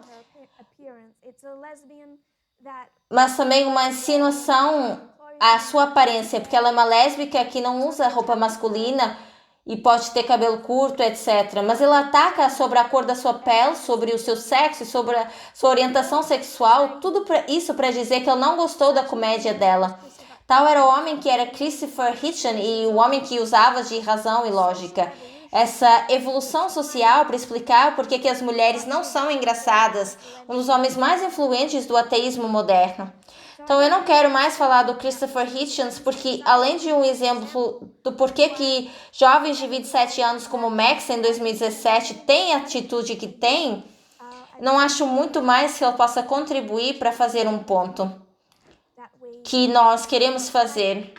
Mas também uma insinuação à sua aparência, porque ela é uma lésbica que não usa roupa masculina e pode ter cabelo curto, etc. Mas ele ataca sobre a cor da sua pele, sobre o seu sexo, sobre a sua orientação sexual, tudo isso para dizer que ele não gostou da comédia dela. Tal era o homem que era Christopher Hitchens e o homem que usava de razão e lógica. Essa evolução social para explicar por que as mulheres não são engraçadas, um dos homens mais influentes do ateísmo moderno. Então eu não quero mais falar do Christopher Hitchens, porque além de um exemplo do porquê que jovens de 27 anos como Max em 2017 têm a atitude que têm, não acho muito mais que ele possa contribuir para fazer um ponto que nós queremos fazer.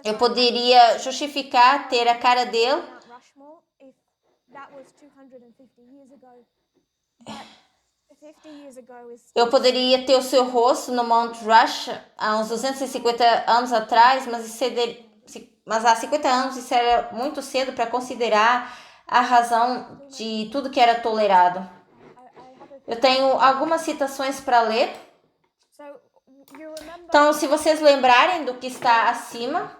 Eu poderia justificar ter a cara dele. Eu poderia ter o seu rosto no Mount Rushmore há uns 250 anos atrás, mas há 50 anos isso era muito cedo para considerar a razão de tudo que era tolerado. Eu tenho algumas citações para ler. Então, se vocês lembrarem do que está acima,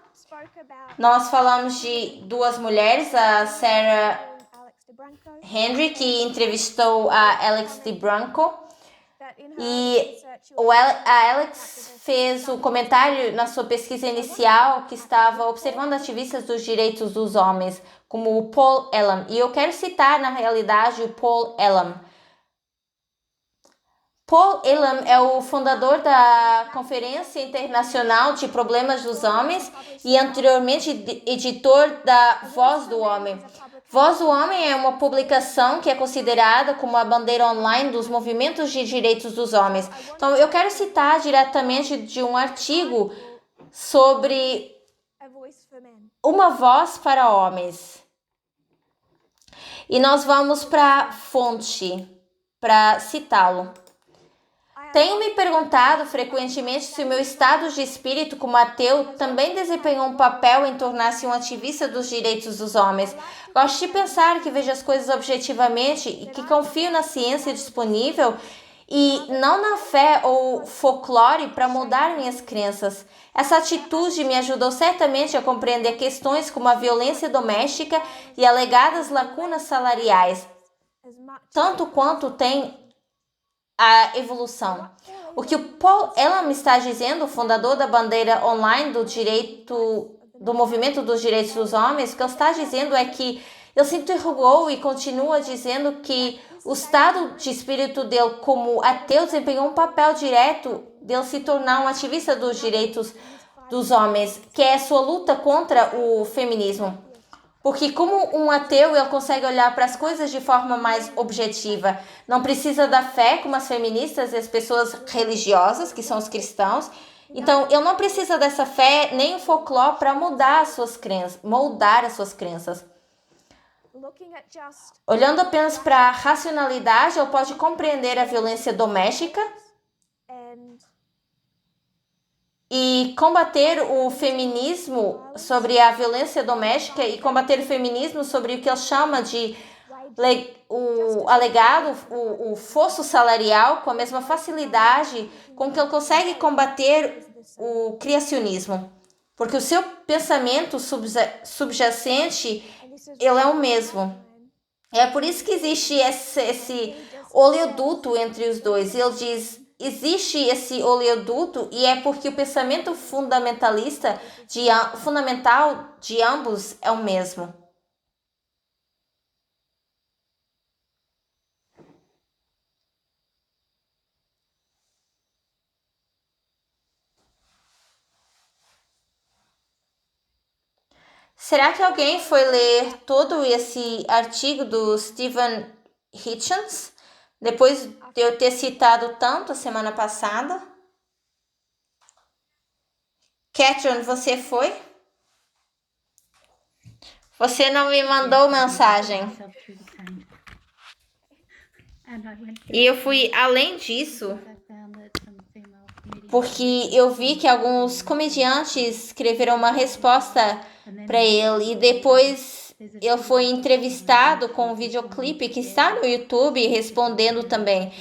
nós falamos de duas mulheres, a Sarah Henry, que entrevistou a Alex DeBranco, e a Alex fez o comentário na sua pesquisa inicial que estava observando ativistas dos direitos dos homens, como o Paul Elam. E eu quero citar, na realidade, o Paul Elam. Paul Elam é o fundador da Conferência Internacional de Problemas dos Homens e anteriormente editor da Voz do Homem. Voz do Homem é uma publicação que é considerada como a bandeira online dos movimentos de direitos dos homens. Então, eu quero citar diretamente de um artigo sobre uma voz para homens. E nós vamos para a fonte, para citá-lo. Tenho me perguntado frequentemente se o meu estado de espírito como ateu também desempenhou um papel em tornar-se um ativista dos direitos dos homens. Gosto de pensar que vejo as coisas objetivamente e que confio na ciência disponível e não na fé ou folclore para moldar minhas crenças. Essa atitude me ajudou certamente a compreender questões como a violência doméstica e alegadas lacunas salariais, tanto quanto tem a evolução. O que o Paul Elam está dizendo, o fundador da bandeira online do movimento dos direitos dos homens, o que ele está dizendo é que ele se interrogou e continua dizendo que o estado de espírito dele como ateu desempenhou um papel direto dele se tornar um ativista dos direitos dos homens, que é a sua luta contra o feminismo. Porque como um ateu, ele consegue olhar para as coisas de forma mais objetiva. Não precisa da fé, como as feministas e as pessoas religiosas, que são os cristãos. Então, ele não precisa dessa fé nem o folclore para moldar as suas crenças. Olhando apenas para a racionalidade, ele pode compreender a violência doméstica e combater o feminismo sobre a violência doméstica e combater o feminismo sobre o que ele chama de o fosso salarial com a mesma facilidade com que ele consegue combater o criacionismo. Porque o seu pensamento subjacente, ele é o mesmo. É por isso que existe esse oleoduto entre os dois. Ele diz, existe esse oleoduto e é porque o pensamento fundamental de ambos é o mesmo. Será que alguém foi ler todo esse artigo do Stephen Hitchens, depois de eu ter citado tanto a semana passada? Catherine, você foi? Você não me mandou mensagem. E eu fui além disso, porque eu vi que alguns comediantes escreveram uma resposta para ele e depois ele foi entrevistado com um videoclipe que está no YouTube respondendo também.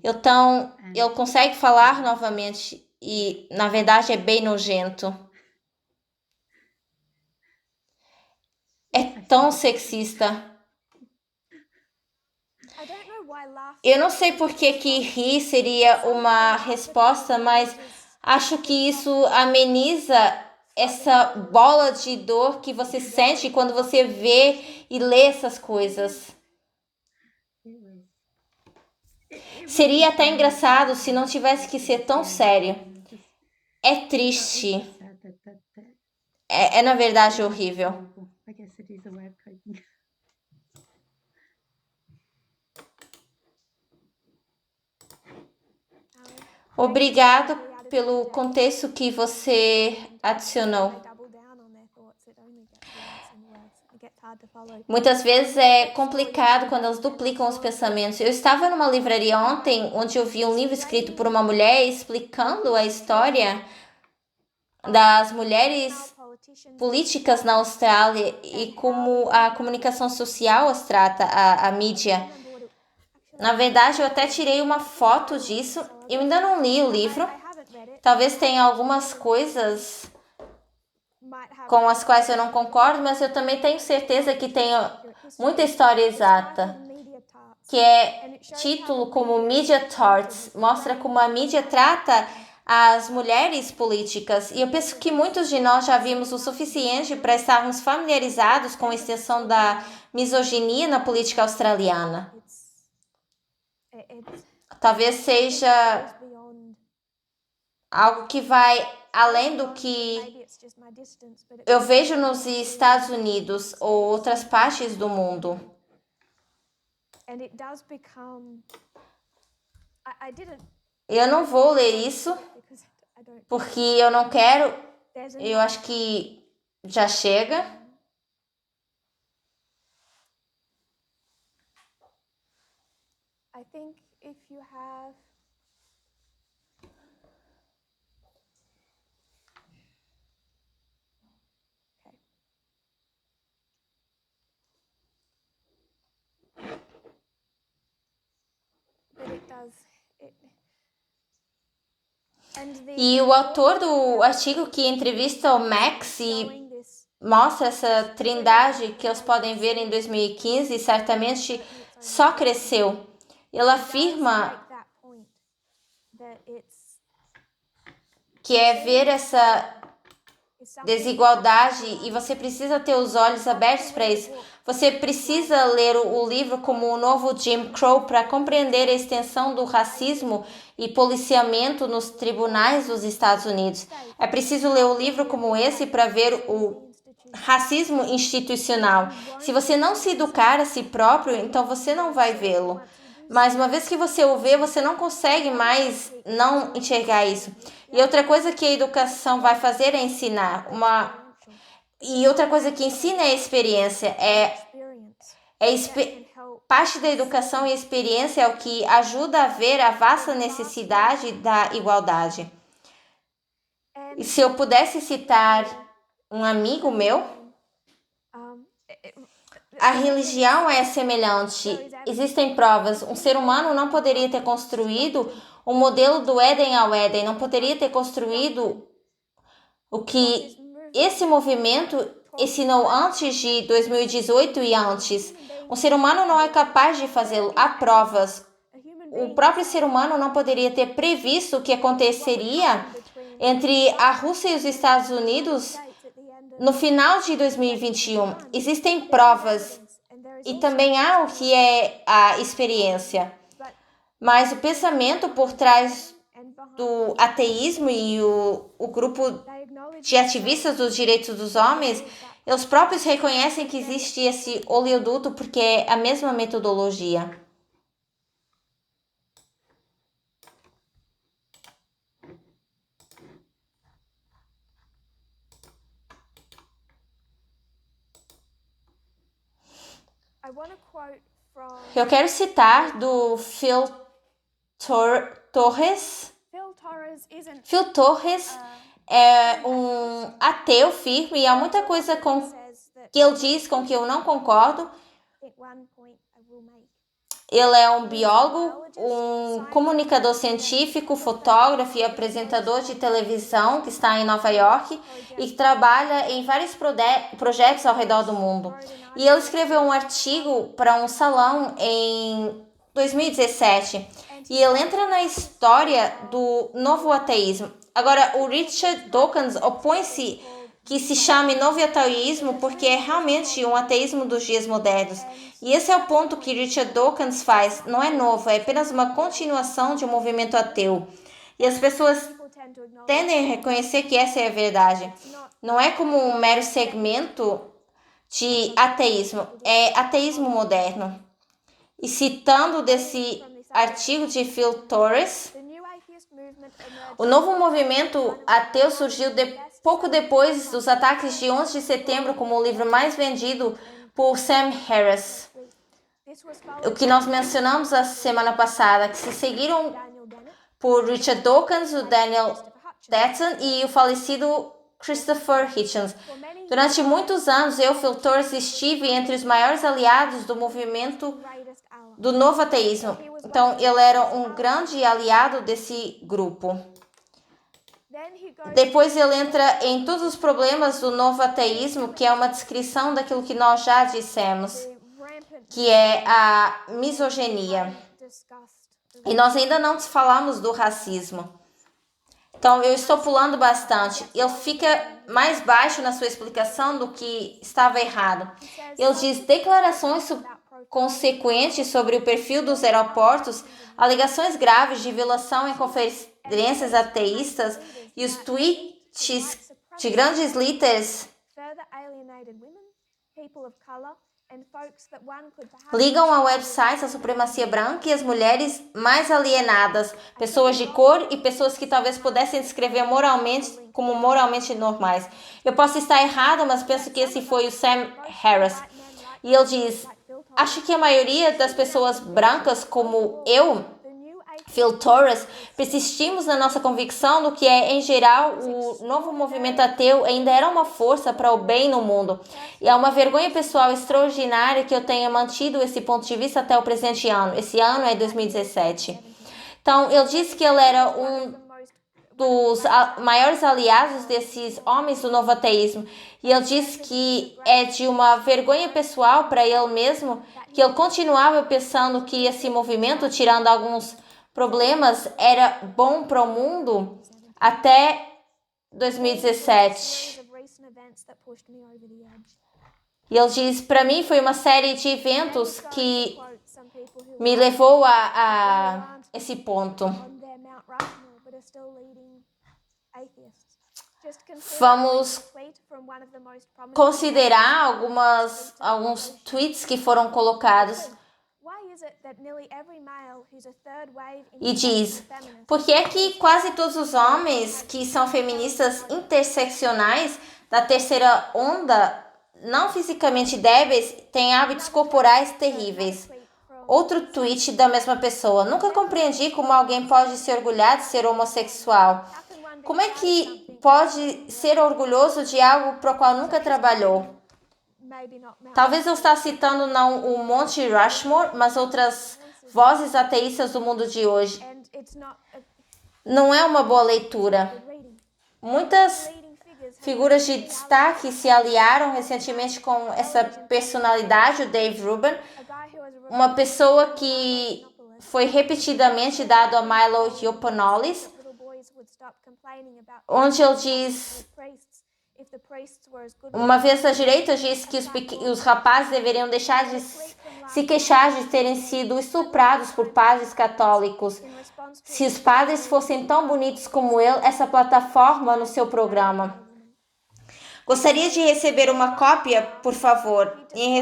Então, ele consegue falar novamente e, na verdade, é bem nojento. É tão sexista. Eu não sei por que rir seria uma resposta, mas acho que isso ameniza essa bola de dor que você sente quando você vê e lê essas coisas. Seria até engraçado se não tivesse que ser tão sério. É triste. É na verdade horrível. Obrigado pelo contexto que você adicionou. Muitas vezes é complicado quando elas duplicam os pensamentos. Eu estava numa livraria ontem, onde eu vi um livro escrito por uma mulher explicando a história das mulheres políticas na Austrália e como a comunicação social as trata, a mídia. Na verdade, eu até tirei uma foto disso. Eu ainda não li o livro. Talvez tenha algumas coisas com as quais eu não concordo, mas eu também tenho certeza que tem muita história exata, que é título como Media Torts, mostra como a mídia trata as mulheres políticas. E eu penso que muitos de nós já vimos o suficiente para estarmos familiarizados com a extensão da misoginia na política australiana. Talvez seja algo que vai além do que eu vejo nos Estados Unidos ou outras partes do mundo. Eu não vou ler isso porque eu não quero. Eu acho que já chega. E o autor do artigo que entrevista o Max e mostra essa trindade que eles podem ver em 2015 certamente só cresceu. Ele afirma que é ver essa desigualdade e você precisa ter os olhos abertos para isso. Você precisa ler o livro como o novo Jim Crow para compreender a extensão do racismo e policiamento nos tribunais dos Estados Unidos. É preciso ler o livro como esse para ver o racismo institucional. Se você não se educar a si próprio, então você não vai vê-lo. Mas uma vez que você o vê, você não consegue mais não enxergar isso. E outra coisa que a educação vai fazer é ensinar. E outra coisa que ensina é a experiência. Parte da educação e experiência é o que ajuda a ver a vasta necessidade da igualdade. E se eu pudesse citar um amigo meu, a religião é semelhante. Existem provas. Um ser humano não poderia ter construído o modelo do Éden ao Éden, não poderia ter construído o que esse movimento ensinou antes de 2018 e antes. Um ser humano não é capaz de fazê-lo. Há provas. O próprio ser humano não poderia ter previsto o que aconteceria entre a Rússia e os Estados Unidos no final de 2021. Existem provas e também há o que é a experiência. Mas o pensamento por trás do ateísmo e o grupo de ativistas dos direitos dos homens, eles próprios reconhecem que existe esse oleoduto porque é a mesma metodologia. Eu quero citar do Phil Torres. Phil Torres é um ateu firme e há muita coisa que ele diz com que eu não concordo. Ele é um biólogo, um comunicador científico, fotógrafo e apresentador de televisão que está em Nova York e que trabalha em vários projetos ao redor do mundo. E ele escreveu um artigo para um salão em 2017 e ele entra na história do novo ateísmo. Agora, o Richard Dawkins opõe-se que se chame novo ateísmo porque é realmente um ateísmo dos dias modernos. E esse é o ponto que Richard Dawkins faz. Não é novo, é apenas uma continuação de um movimento ateu. E as pessoas tendem a reconhecer que essa é a verdade. Não é como um mero segmento de ateísmo, é ateísmo moderno. E citando desse artigo de Phil Torres, o novo movimento ateu surgiu pouco depois dos ataques de 11 de setembro como o livro mais vendido por Sam Harris. O que nós mencionamos a semana passada, que se seguiram por Richard Dawkins, o Daniel Dutton e o falecido Christopher Hitchens. Durante muitos anos, Phil Torres, estive entre os maiores aliados do movimento do novo ateísmo. Então, ele era um grande aliado desse grupo. Depois ele entra em todos os problemas do novo ateísmo, que é uma descrição daquilo que nós já dissemos, que é a misoginia. E nós ainda não falamos do racismo. Então, eu estou pulando bastante. Ele fica mais baixo na sua explicação do que estava errado. Ele diz declarações consequentes sobre o perfil dos aeroportos, alegações graves de violação em conferências ateístas e os tweets de grandes líderes ligam a websites a supremacia branca e as mulheres mais alienadas, pessoas de cor e pessoas que talvez pudessem descrever moralmente como moralmente normais. Eu posso estar errado, mas penso que esse foi o Sam Harris. E ele diz, acho que a maioria das pessoas brancas como eu, Phil Torres, persistimos na nossa convicção do que é, em geral, o novo movimento ateu ainda era uma força para o bem no mundo. E é uma vergonha pessoal extraordinária que eu tenha mantido esse ponto de vista até o presente ano. Esse ano é 2017. Então, ele disse que ele era um dos maiores aliados desses homens do novo ateísmo. E ele disse que é de uma vergonha pessoal para ele mesmo, que ele continuava pensando que esse movimento, tirando alguns problemas, era bom para o mundo até 2017. E ele diz, para mim foi uma série de eventos que me levou a esse ponto. Vamos considerar alguns tweets que foram colocados. E diz, por que é que quase todos os homens que são feministas interseccionais da terceira onda, não fisicamente débeis, têm hábitos corporais terríveis? Outro tweet da mesma pessoa. Nunca compreendi como alguém pode se orgulhar de ser homossexual. Como é que pode ser orgulhoso de algo para o qual nunca trabalhou? Talvez eu esteja citando não o Monte Rushmore, mas outras vozes ateístas do mundo de hoje. Não é uma boa leitura. Muitas figuras de destaque se aliaram recentemente com essa personalidade, o Dave Rubin, uma pessoa que foi repetidamente dado a Milo Yiannopoulos, onde ele diz, uma vez a direita diz que os rapazes deveriam deixar de se queixar de terem sido estuprados por padres católicos. Se os padres fossem tão bonitos como ele, essa plataforma no seu programa. Gostaria de receber uma cópia, por favor. E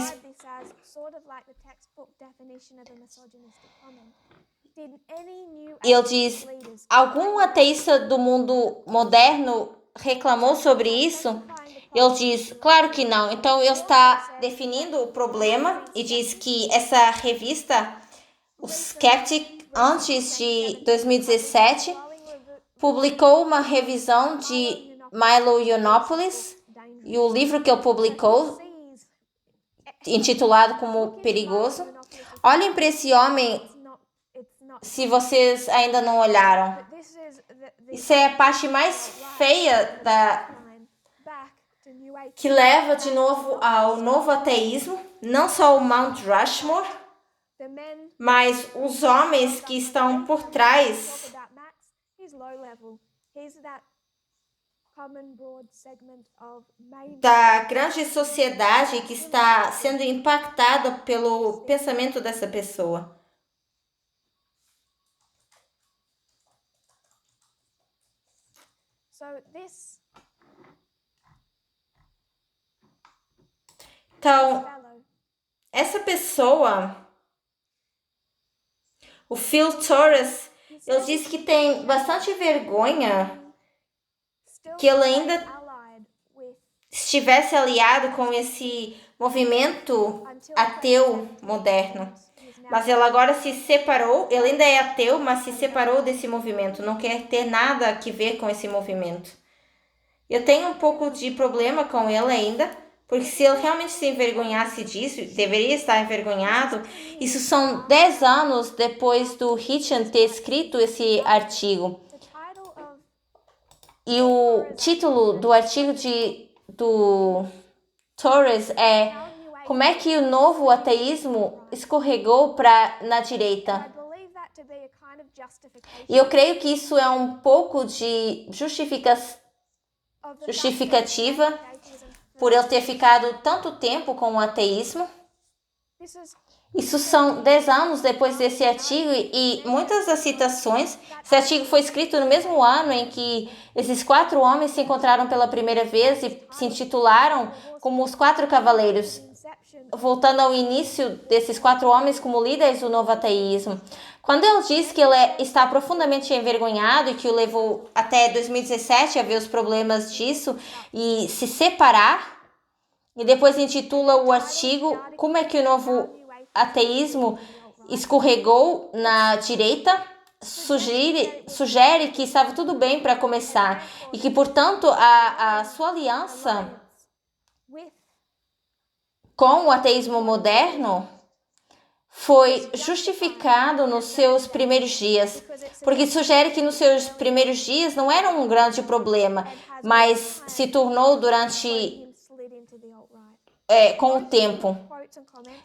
ele diz, algum ateísta do mundo moderno reclamou sobre isso? Ele diz, claro que não. Então ele está definindo o problema e diz que essa revista, o Skeptic, antes de 2017, publicou uma revisão de Milo Yiannopoulos e o livro que ele publicou, intitulado como Perigoso. Olhem para esse homem, se vocês ainda não olharam. Isso é a parte mais feia que leva de novo ao novo ateísmo, não só o Mount Rushmore, mas os homens que estão por trás da grande sociedade que está sendo impactada pelo pensamento dessa pessoa. Então, essa pessoa, o Phil Torres, ele disse que tem bastante vergonha que ele ainda estivesse aliado com esse movimento ateu moderno. Mas ele agora se separou, ele ainda é ateu, mas se separou desse movimento, não quer ter nada a ver com esse movimento. Eu tenho um pouco de problema com ele ainda, porque se ele realmente se envergonhasse disso, deveria estar envergonhado. Isso são 10 anos depois do Hitchens ter escrito esse artigo. E o título do artigo do Torres é como é que o novo ateísmo escorregou na direita. E eu creio que isso é um pouco de justificativa por ele ter ficado tanto tempo com o ateísmo. Isso são 10 anos depois desse artigo e muitas das citações, esse artigo foi escrito no mesmo ano em que esses 4 homens se encontraram pela primeira vez e se intitularam como os 4 cavaleiros, voltando ao início desses 4 homens como líderes do novo ateísmo. Quando ele diz que ele está profundamente envergonhado e que o levou até 2017 a ver os problemas disso e se separar, e depois intitula o artigo Como é que o novo ateísmo escorregou na direita, sugere que estava tudo bem para começar e que, portanto, a sua aliança com o ateísmo moderno foi justificado nos seus primeiros dias, porque sugere que nos seus primeiros dias não era um grande problema, mas se tornou com o tempo.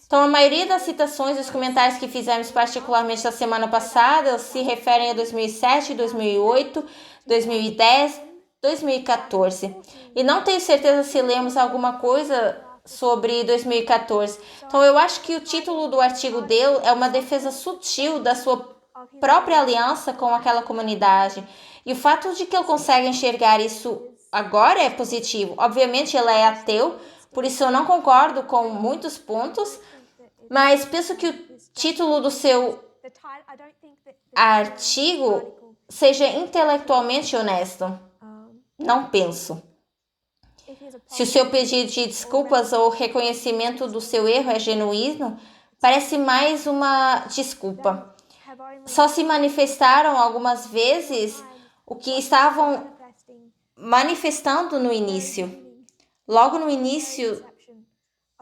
Então, a maioria das citações e os comentários que fizemos particularmente na semana passada se referem a 2007, 2008, 2010, 2014. E não tenho certeza se lemos alguma coisa sobre 2014. Então, eu acho que o título do artigo dele é uma defesa sutil da sua própria aliança com aquela comunidade. E o fato de que ele consegue enxergar isso agora é positivo. Obviamente, ele é ateu, por isso eu não concordo com muitos pontos, mas penso que o título do seu artigo seja intelectualmente honesto. Não penso. Se o seu pedido de desculpas ou reconhecimento do seu erro é genuíno, parece mais uma desculpa. Só se manifestaram algumas vezes o que estavam manifestando no início. Logo no início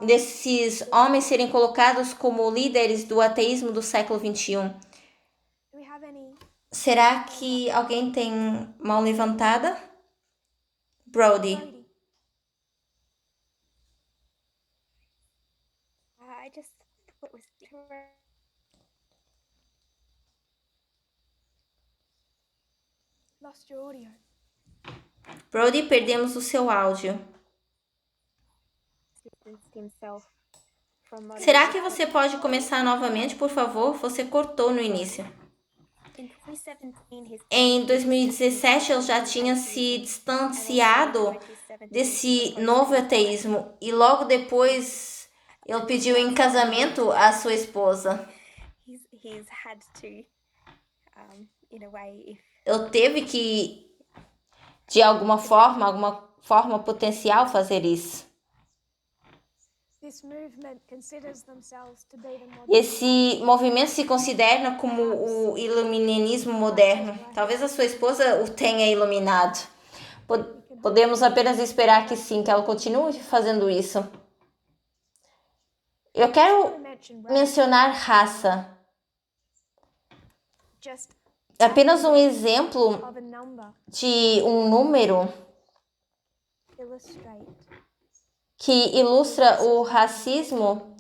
desses homens serem colocados como líderes do ateísmo do século XXI. Será que alguém tem mão levantada? Brody. Brody, perdemos o seu áudio. Será que você pode começar novamente, por favor? Você cortou no início. Em 2017, ele já tinha se distanciado desse novo ateísmo e logo depois ele pediu em casamento a sua esposa. Ele teve que, de alguma forma potencial, fazer isso. Esse movimento se considera como o iluminismo moderno. Talvez a sua esposa o tenha iluminado. Podemos apenas esperar que sim, que ela continue fazendo isso. Eu quero mencionar raça. Apenas um exemplo de um número que ilustra o racismo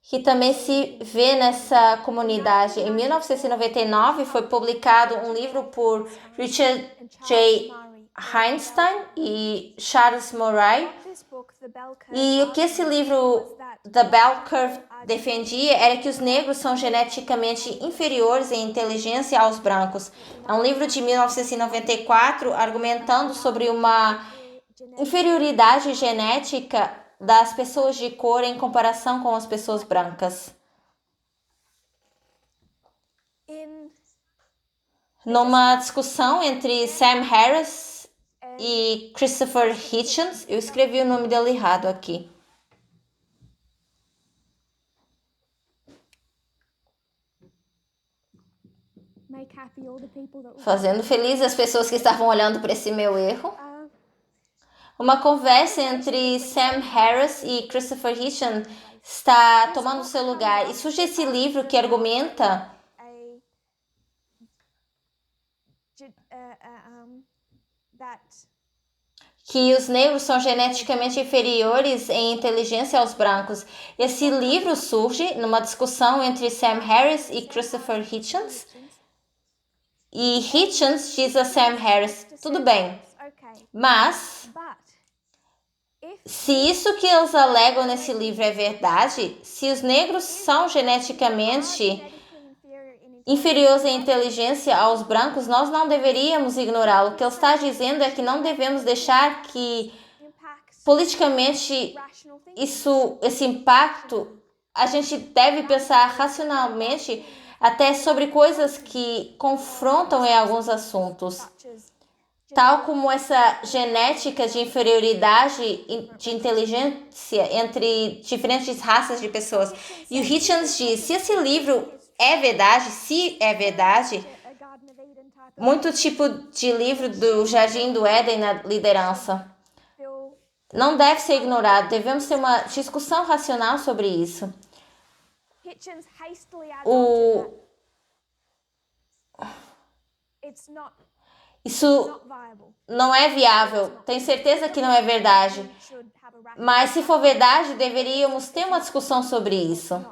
que também se vê nessa comunidade. Em 1999 foi publicado um livro por Richard J. Einstein e Charles Murray. E o que esse livro, The Bell Curve, defendia era que os negros são geneticamente inferiores em inteligência aos brancos. É um livro de 1994 argumentando sobre uma inferioridade genética das pessoas de cor em comparação com as pessoas brancas. Numa discussão entre Sam Harris e Christopher Hitchens, eu escrevi o nome dele errado aqui. Fazendo feliz as pessoas que estavam olhando para esse meu erro. Uma conversa entre Sam Harris e Christopher Hitchens está tomando seu lugar. E surge esse livro que argumenta que os negros são geneticamente inferiores em inteligência aos brancos. Esse livro surge numa discussão entre Sam Harris e Christopher Hitchens. E Hitchens diz a Sam Harris, tudo bem, mas se isso que eles alegam nesse livro é verdade, se os negros são geneticamente inferiores em inteligência aos brancos, nós não deveríamos ignorá-lo. O que ele está dizendo é que não devemos deixar que politicamente esse impacto, a gente deve pensar racionalmente até sobre coisas que confrontam em alguns assuntos, tal como essa genética de inferioridade de inteligência entre diferentes raças de pessoas. E o Hitchens diz, se esse livro é verdade, se é verdade, muito tipo de livro do Jardim do Éden na liderança não deve ser ignorado. Devemos ter uma discussão racional sobre isso. Isso não é viável. Tenho certeza que não é verdade. Mas se for verdade, deveríamos ter uma discussão sobre isso.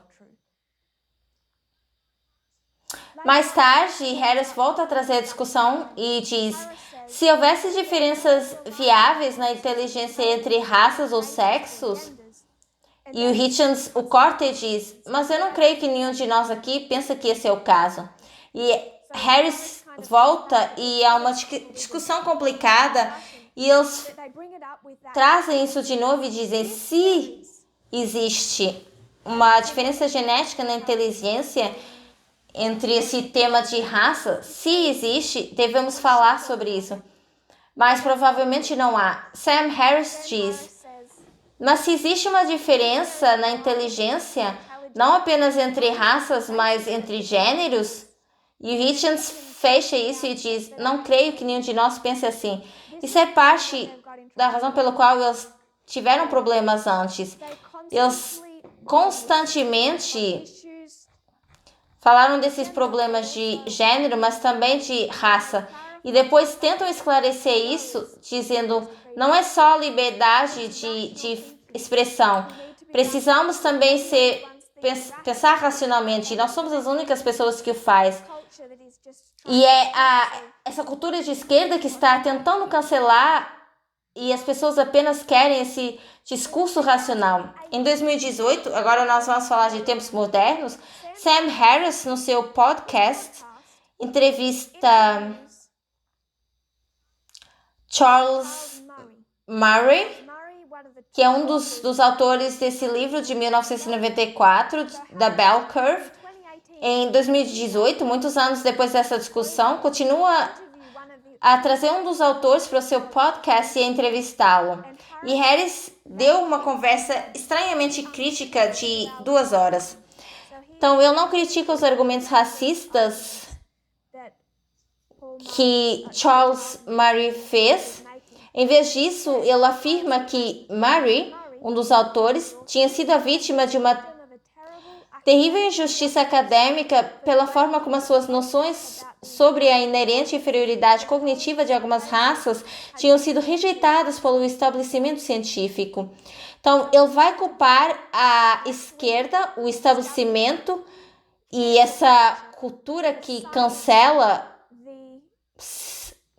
Mais tarde, Harris volta a trazer a discussão e diz, se houvesse diferenças viáveis na inteligência entre raças ou sexos, e o Hitchens o corta e diz, mas eu não creio que nenhum de nós aqui pensa que esse é o caso. E Harris volta e há uma discussão complicada e eles trazem isso de novo e dizem, se existe uma diferença genética na inteligência entre esse tema de raça, se existe, devemos falar sobre isso. Mas provavelmente não há. Sam Harris diz, mas se existe uma diferença na inteligência, não apenas entre raças, mas entre gêneros, e o Hitchens fecha isso e diz, não creio que nenhum de nós pense assim. Isso é parte da razão pela qual eles tiveram problemas antes. Eles constantemente falaram desses problemas de gênero, mas também de raça. E depois tentam esclarecer isso, dizendo, não é só liberdade de expressão. Precisamos também pensar racionalmente. Nós somos as únicas pessoas que o faz. E é essa cultura de esquerda que está tentando cancelar e as pessoas apenas querem esse discurso racional. Em 2018, agora nós vamos falar de tempos modernos, Sam Harris, no seu podcast, entrevista Charles Murray, que é um dos autores desse livro de 1994, da Bell Curve. Em 2018, muitos anos depois dessa discussão, continua a trazer um dos autores para o seu podcast e a entrevistá-lo. E Harris deu uma conversa estranhamente crítica de 2 horas. Então, ele não critica os argumentos racistas que Charles Murray fez. Em vez disso, ele afirma que Murray, um dos autores, tinha sido a vítima de uma terrível injustiça acadêmica pela forma como as suas noções sobre a inerente inferioridade cognitiva de algumas raças tinham sido rejeitadas pelo estabelecimento científico. Então, ele vai culpar a esquerda, o estabelecimento e essa cultura que cancela,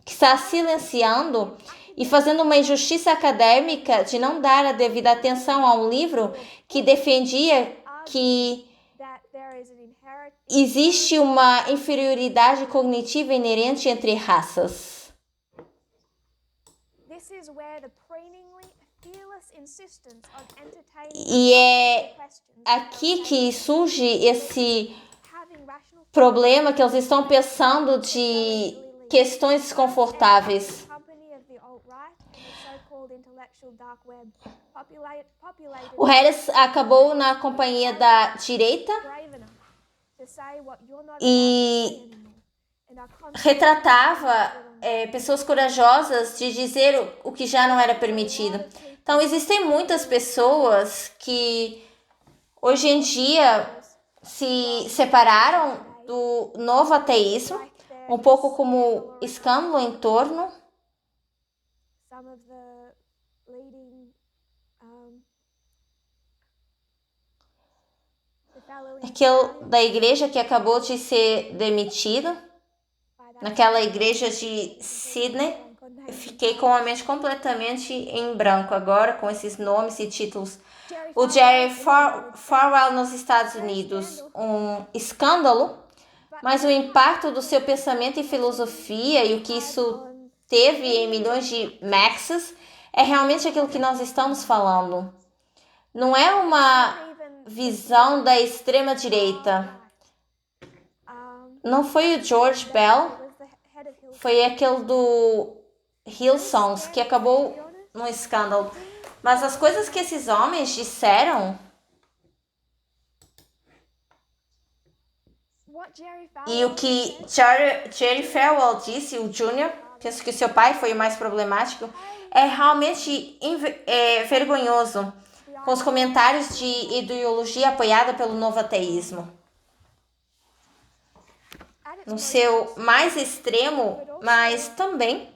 que está silenciando e fazendo uma injustiça acadêmica de não dar a devida atenção a um livro que defendia que existe uma inferioridade cognitiva inerente entre raças. E é aqui que surge esse problema que eles estão pensando de questões desconfortáveis. O Harris acabou na companhia da direita e retratava pessoas corajosas de dizer o que já não era permitido. Então, existem muitas pessoas que hoje em dia se separaram do novo ateísmo, um pouco como escândalo em torno aquele da igreja que acabou de ser demitido, naquela igreja de Sydney. Eu fiquei com a mente completamente em branco agora, com esses nomes e títulos. O Jerry Falwell nos Estados Unidos, um escândalo, mas o impacto do seu pensamento e filosofia e o que isso teve em milhões de maxes é realmente aquilo que nós estamos falando. Não é uma visão da extrema direita. Não foi o George Bell, foi aquele do Hillsongs que acabou num escândalo. Mas as coisas que esses homens disseram e o que Jerry Falwell disse, o Jr., penso que seu pai foi o mais problemático, é realmente vergonhoso, com os comentários de ideologia apoiada pelo novo ateísmo. No seu mais extremo, mas também,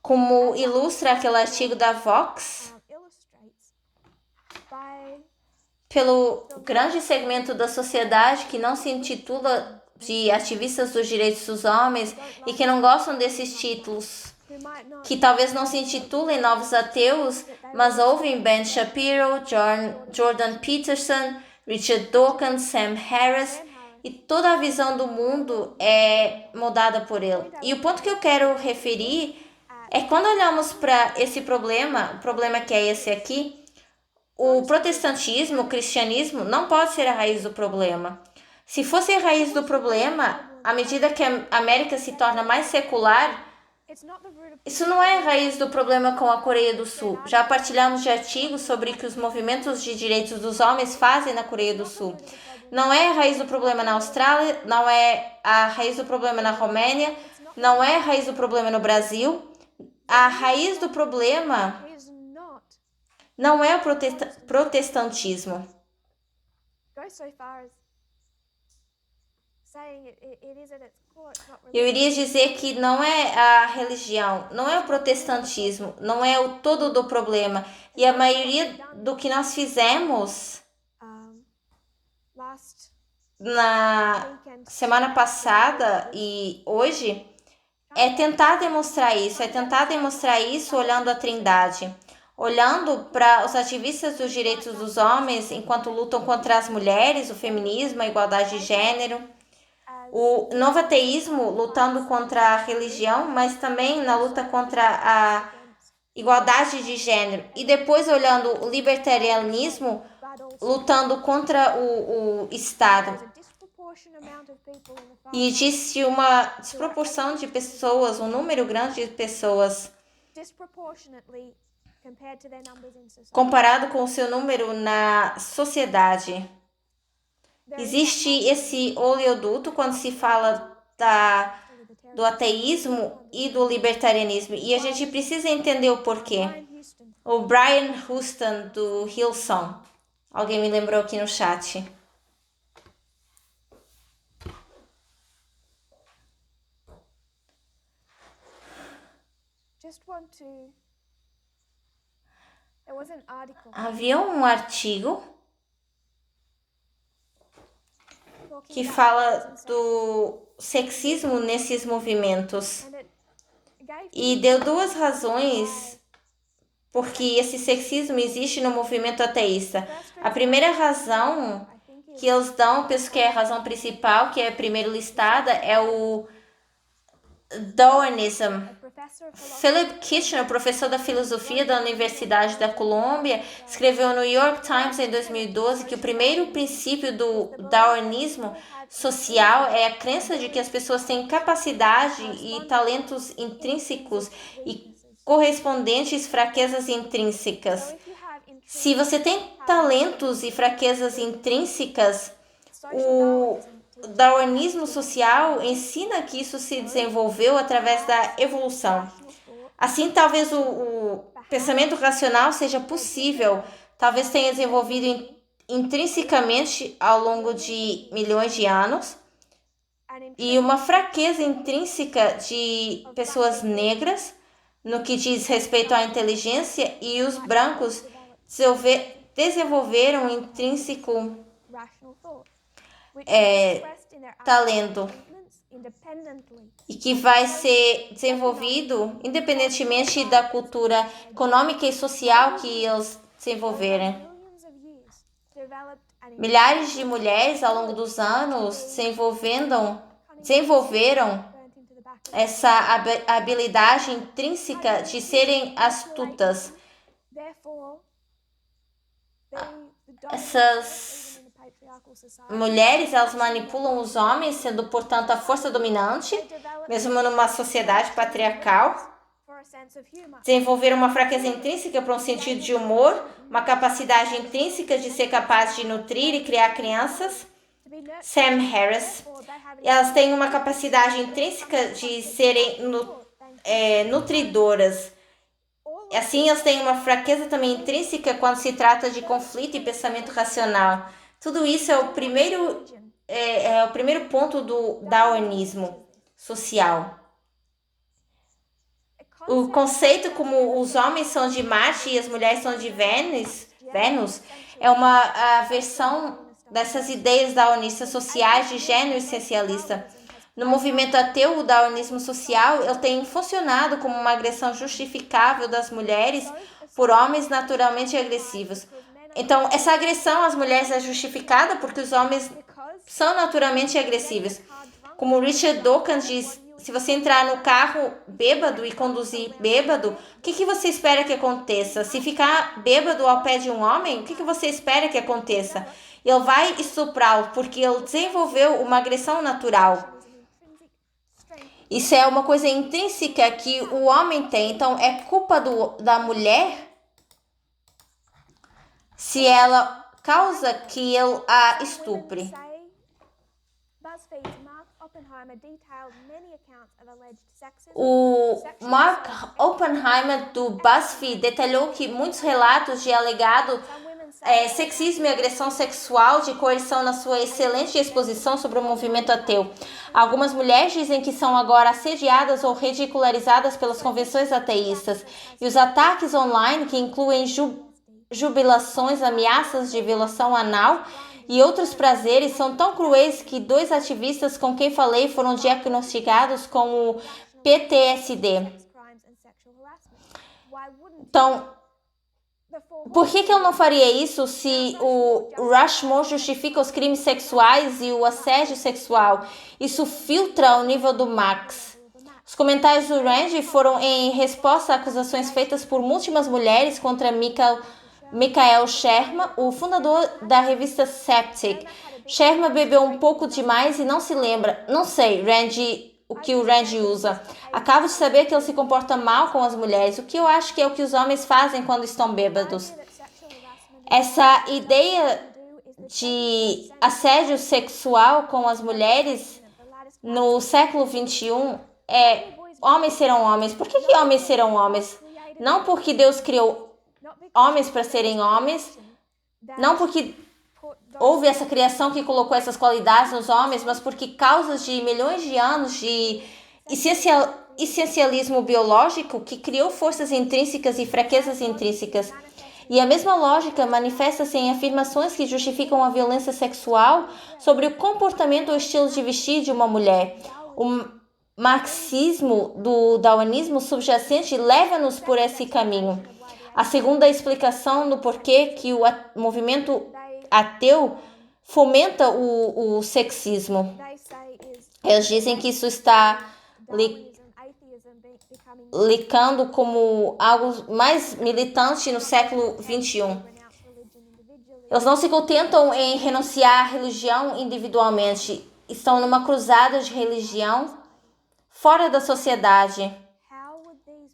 como ilustra aquele artigo da Vox, pelo grande segmento da sociedade que não se intitula de ativistas dos direitos dos homens e que não gostam desses títulos, que talvez não se intitulem novos ateus, mas ouvem Ben Shapiro, Jordan Peterson, Richard Dawkins, Sam Harris, e toda a visão do mundo é mudada por ele. E o ponto que eu quero referir é que quando olhamos para esse problema, o problema que é esse aqui, o protestantismo, o cristianismo não pode ser a raiz do problema. Se fosse a raiz do problema, à medida que a América se torna mais secular, isso não é a raiz do problema com a Coreia do Sul. Já partilhamos de artigos sobre o que os movimentos de direitos dos homens fazem na Coreia do Sul. Não é a raiz do problema na Austrália, não é a raiz do problema na Romênia, não é a raiz do problema no Brasil. A raiz do problema não é o protestantismo. Eu iria dizer que não é a religião, não é o protestantismo, não é o todo do problema. E a maioria do que nós fizemos na semana passada e hoje é tentar demonstrar isso olhando a Trindade, olhando para os ativistas dos direitos dos homens enquanto lutam contra as mulheres, o feminismo, a igualdade de gênero, o novo ateísmo lutando contra a religião, mas também na luta contra a igualdade de gênero, e depois olhando o libertarianismo lutando contra o Estado. E existe uma desproporção de pessoas, um número grande de pessoas comparado com o seu número na sociedade. Existe esse oleoduto quando se fala do ateísmo e do libertarianismo, e a gente precisa entender o porquê. O Brian Houston, do Hillsong. Alguém me lembrou aqui no chat. Havia um artigo que fala do sexismo nesses movimentos e deu duas razões porque esse sexismo existe no movimento ateísta. A primeira razão que eles dão, penso que é a razão principal, que é primeiro listada, é o Darwinism. Philip Kitchener, professor da filosofia da Universidade da Colômbia, escreveu no New York Times em 2012 que o primeiro princípio do darwinismo social é a crença de que as pessoas têm capacidade e talentos intrínsecos e correspondentes fraquezas intrínsecas. Se você tem talentos e fraquezas intrínsecas, o darwinismo social ensina que isso se desenvolveu através da evolução. Assim, talvez o pensamento racional seja possível, talvez tenha desenvolvido intrinsecamente ao longo de milhões de anos, e uma fraqueza intrínseca de pessoas negras no que diz respeito à inteligência, e os brancos desenvolveram um intrínseco talento e que vai ser desenvolvido independentemente da cultura econômica e social que eles desenvolverem. Milhares de mulheres ao longo dos anos desenvolveram essa habilidade intrínseca de serem astutas. Essas mulheres, elas manipulam os homens, sendo, portanto, a força dominante, mesmo numa sociedade patriarcal. Desenvolveram uma fraqueza intrínseca para um sentido de humor, uma capacidade intrínseca de ser capaz de nutrir e criar crianças. Sam Harris. Elas têm uma capacidade intrínseca de serem nutridoras. Assim, elas têm uma fraqueza também intrínseca quando se trata de conflito e pensamento racional. Tudo isso é o primeiro ponto do daoísmo social. O conceito como os homens são de Marte e as mulheres são de Vênus é uma versão dessas ideias daoístas sociais de gênero essencialista. No movimento ateu, o daoísmo social ele tem funcionado como uma agressão justificável das mulheres por homens naturalmente agressivos. Então, essa agressão às mulheres é justificada porque os homens são naturalmente agressivos. Como Richard Dawkins diz, se você entrar no carro bêbado e conduzir bêbado, o que você espera que aconteça? Se ficar bêbado ao pé de um homem, o que você espera que aconteça? Ele vai estuprá-lo porque ele desenvolveu uma agressão natural. Isso é uma coisa intrínseca que o homem tem. Então, é culpa da mulher se ela causa que ele a estupre. O Mark Oppenheimer, do BuzzFeed, detalhou que muitos relatos de alegado sexismo e agressão sexual de coerção na sua excelente exposição sobre o movimento ateu. Algumas mulheres dizem que são agora assediadas ou ridicularizadas pelas convenções ateístas. E os ataques online, que incluem jubilações, ameaças de violação anal e outros prazeres, são tão cruéis que 2 ativistas com quem falei foram diagnosticados com o PTSD. Então, por que eu não faria isso se o Rushmore justifica os crimes sexuais e o assédio sexual? Isso filtra ao nível do Max. Os comentários do Randy foram em resposta a acusações feitas por múltiplas mulheres contra Michael Sherman, o fundador da revista Skeptic. Sherman bebeu um pouco demais e não se lembra. Não sei, o que o Randy usa. Acabo de saber que ele se comporta mal com as mulheres, o que eu acho que é o que os homens fazem quando estão bêbados. Essa ideia de assédio sexual com as mulheres no século XXI é homens serão homens. Por que homens serão homens? Não porque Deus criou homens para serem homens, não porque houve essa criação que colocou essas qualidades nos homens, mas porque causas de milhões de anos de essencialismo biológico que criou forças intrínsecas e fraquezas intrínsecas. E a mesma lógica manifesta-se em afirmações que justificam a violência sexual sobre o comportamento ou estilo de vestir de uma mulher. O marxismo do daoísmo subjacente leva-nos por esse caminho. A segunda explicação do porquê que o movimento ateu fomenta o sexismo. Eles dizem que isso está ligando como algo mais militante no século XXI. Eles não se contentam em renunciar à religião individualmente. Estão numa cruzada de religião fora da sociedade.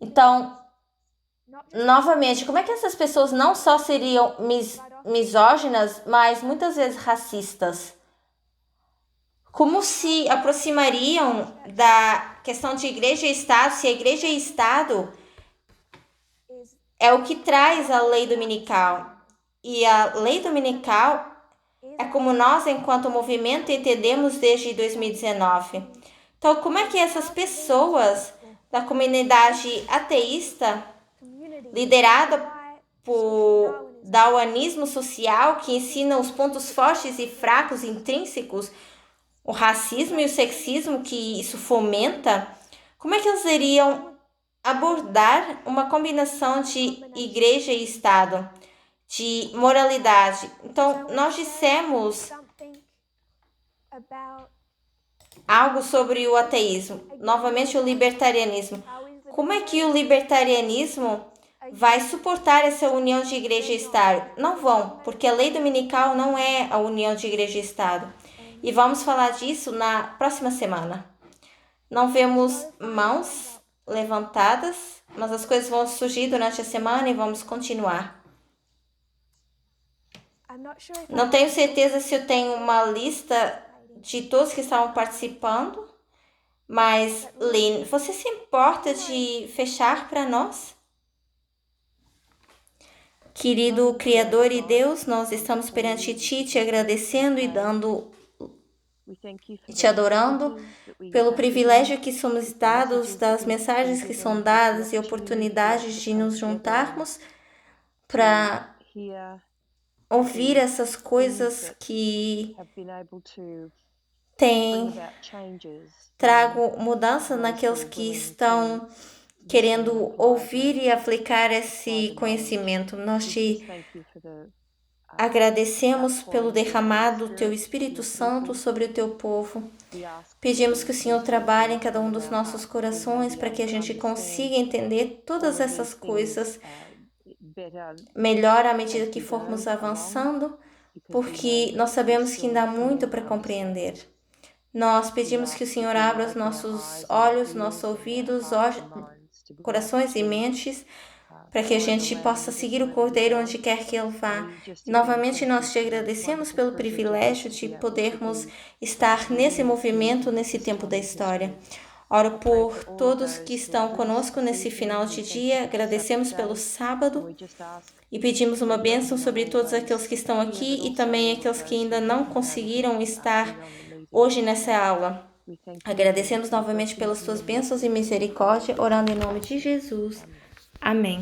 Então, novamente, como é que essas pessoas não só seriam misóginas, mas muitas vezes racistas? Como se aproximariam da questão de igreja e Estado, se a igreja e Estado é o que traz a lei dominical. E a lei dominical é como nós, enquanto movimento, entendemos desde 2019. Então, como é que essas pessoas da comunidade ateísta, liderada por darwinismo social, que ensina os pontos fortes e fracos intrínsecos, o racismo e o sexismo que isso fomenta, como é que eles iriam abordar uma combinação de igreja e Estado, de moralidade? Então, nós dissemos algo sobre o ateísmo, novamente o libertarianismo. Como é que o libertarianismo vai suportar essa união de igreja e Estado? Não vão, porque a lei dominical não é a união de igreja e Estado. E vamos falar disso na próxima semana. Não vemos mãos levantadas, mas as coisas vão surgir durante a semana e vamos continuar. Não tenho certeza se eu tenho uma lista de todos que estavam participando, mas Lynn, você se importa de fechar para nós? Querido Criador e Deus, nós estamos perante Ti, te agradecendo e te adorando pelo privilégio que somos dados, das mensagens que são dadas e oportunidades de nos juntarmos para ouvir essas coisas que trago mudança naqueles que estão querendo ouvir e aplicar esse conhecimento. Nós te agradecemos pelo derramado do Teu Espírito Santo sobre o Teu povo. Pedimos que o Senhor trabalhe em cada um dos nossos corações para que a gente consiga entender todas essas coisas melhor à medida que formos avançando, porque nós sabemos que ainda há muito para compreender. Nós pedimos que o Senhor abra os nossos olhos, nossos ouvidos, corações e mentes, para que a gente possa seguir o Cordeiro onde quer que Ele vá. Novamente, nós te agradecemos pelo privilégio de podermos estar nesse movimento, nesse tempo da história. Oro por todos que estão conosco nesse final de dia, agradecemos pelo sábado e pedimos uma bênção sobre todos aqueles que estão aqui e também aqueles que ainda não conseguiram estar hoje nessa aula. Agradecemos novamente pelas tuas bênçãos e misericórdia, orando em nome de Jesus. Amém.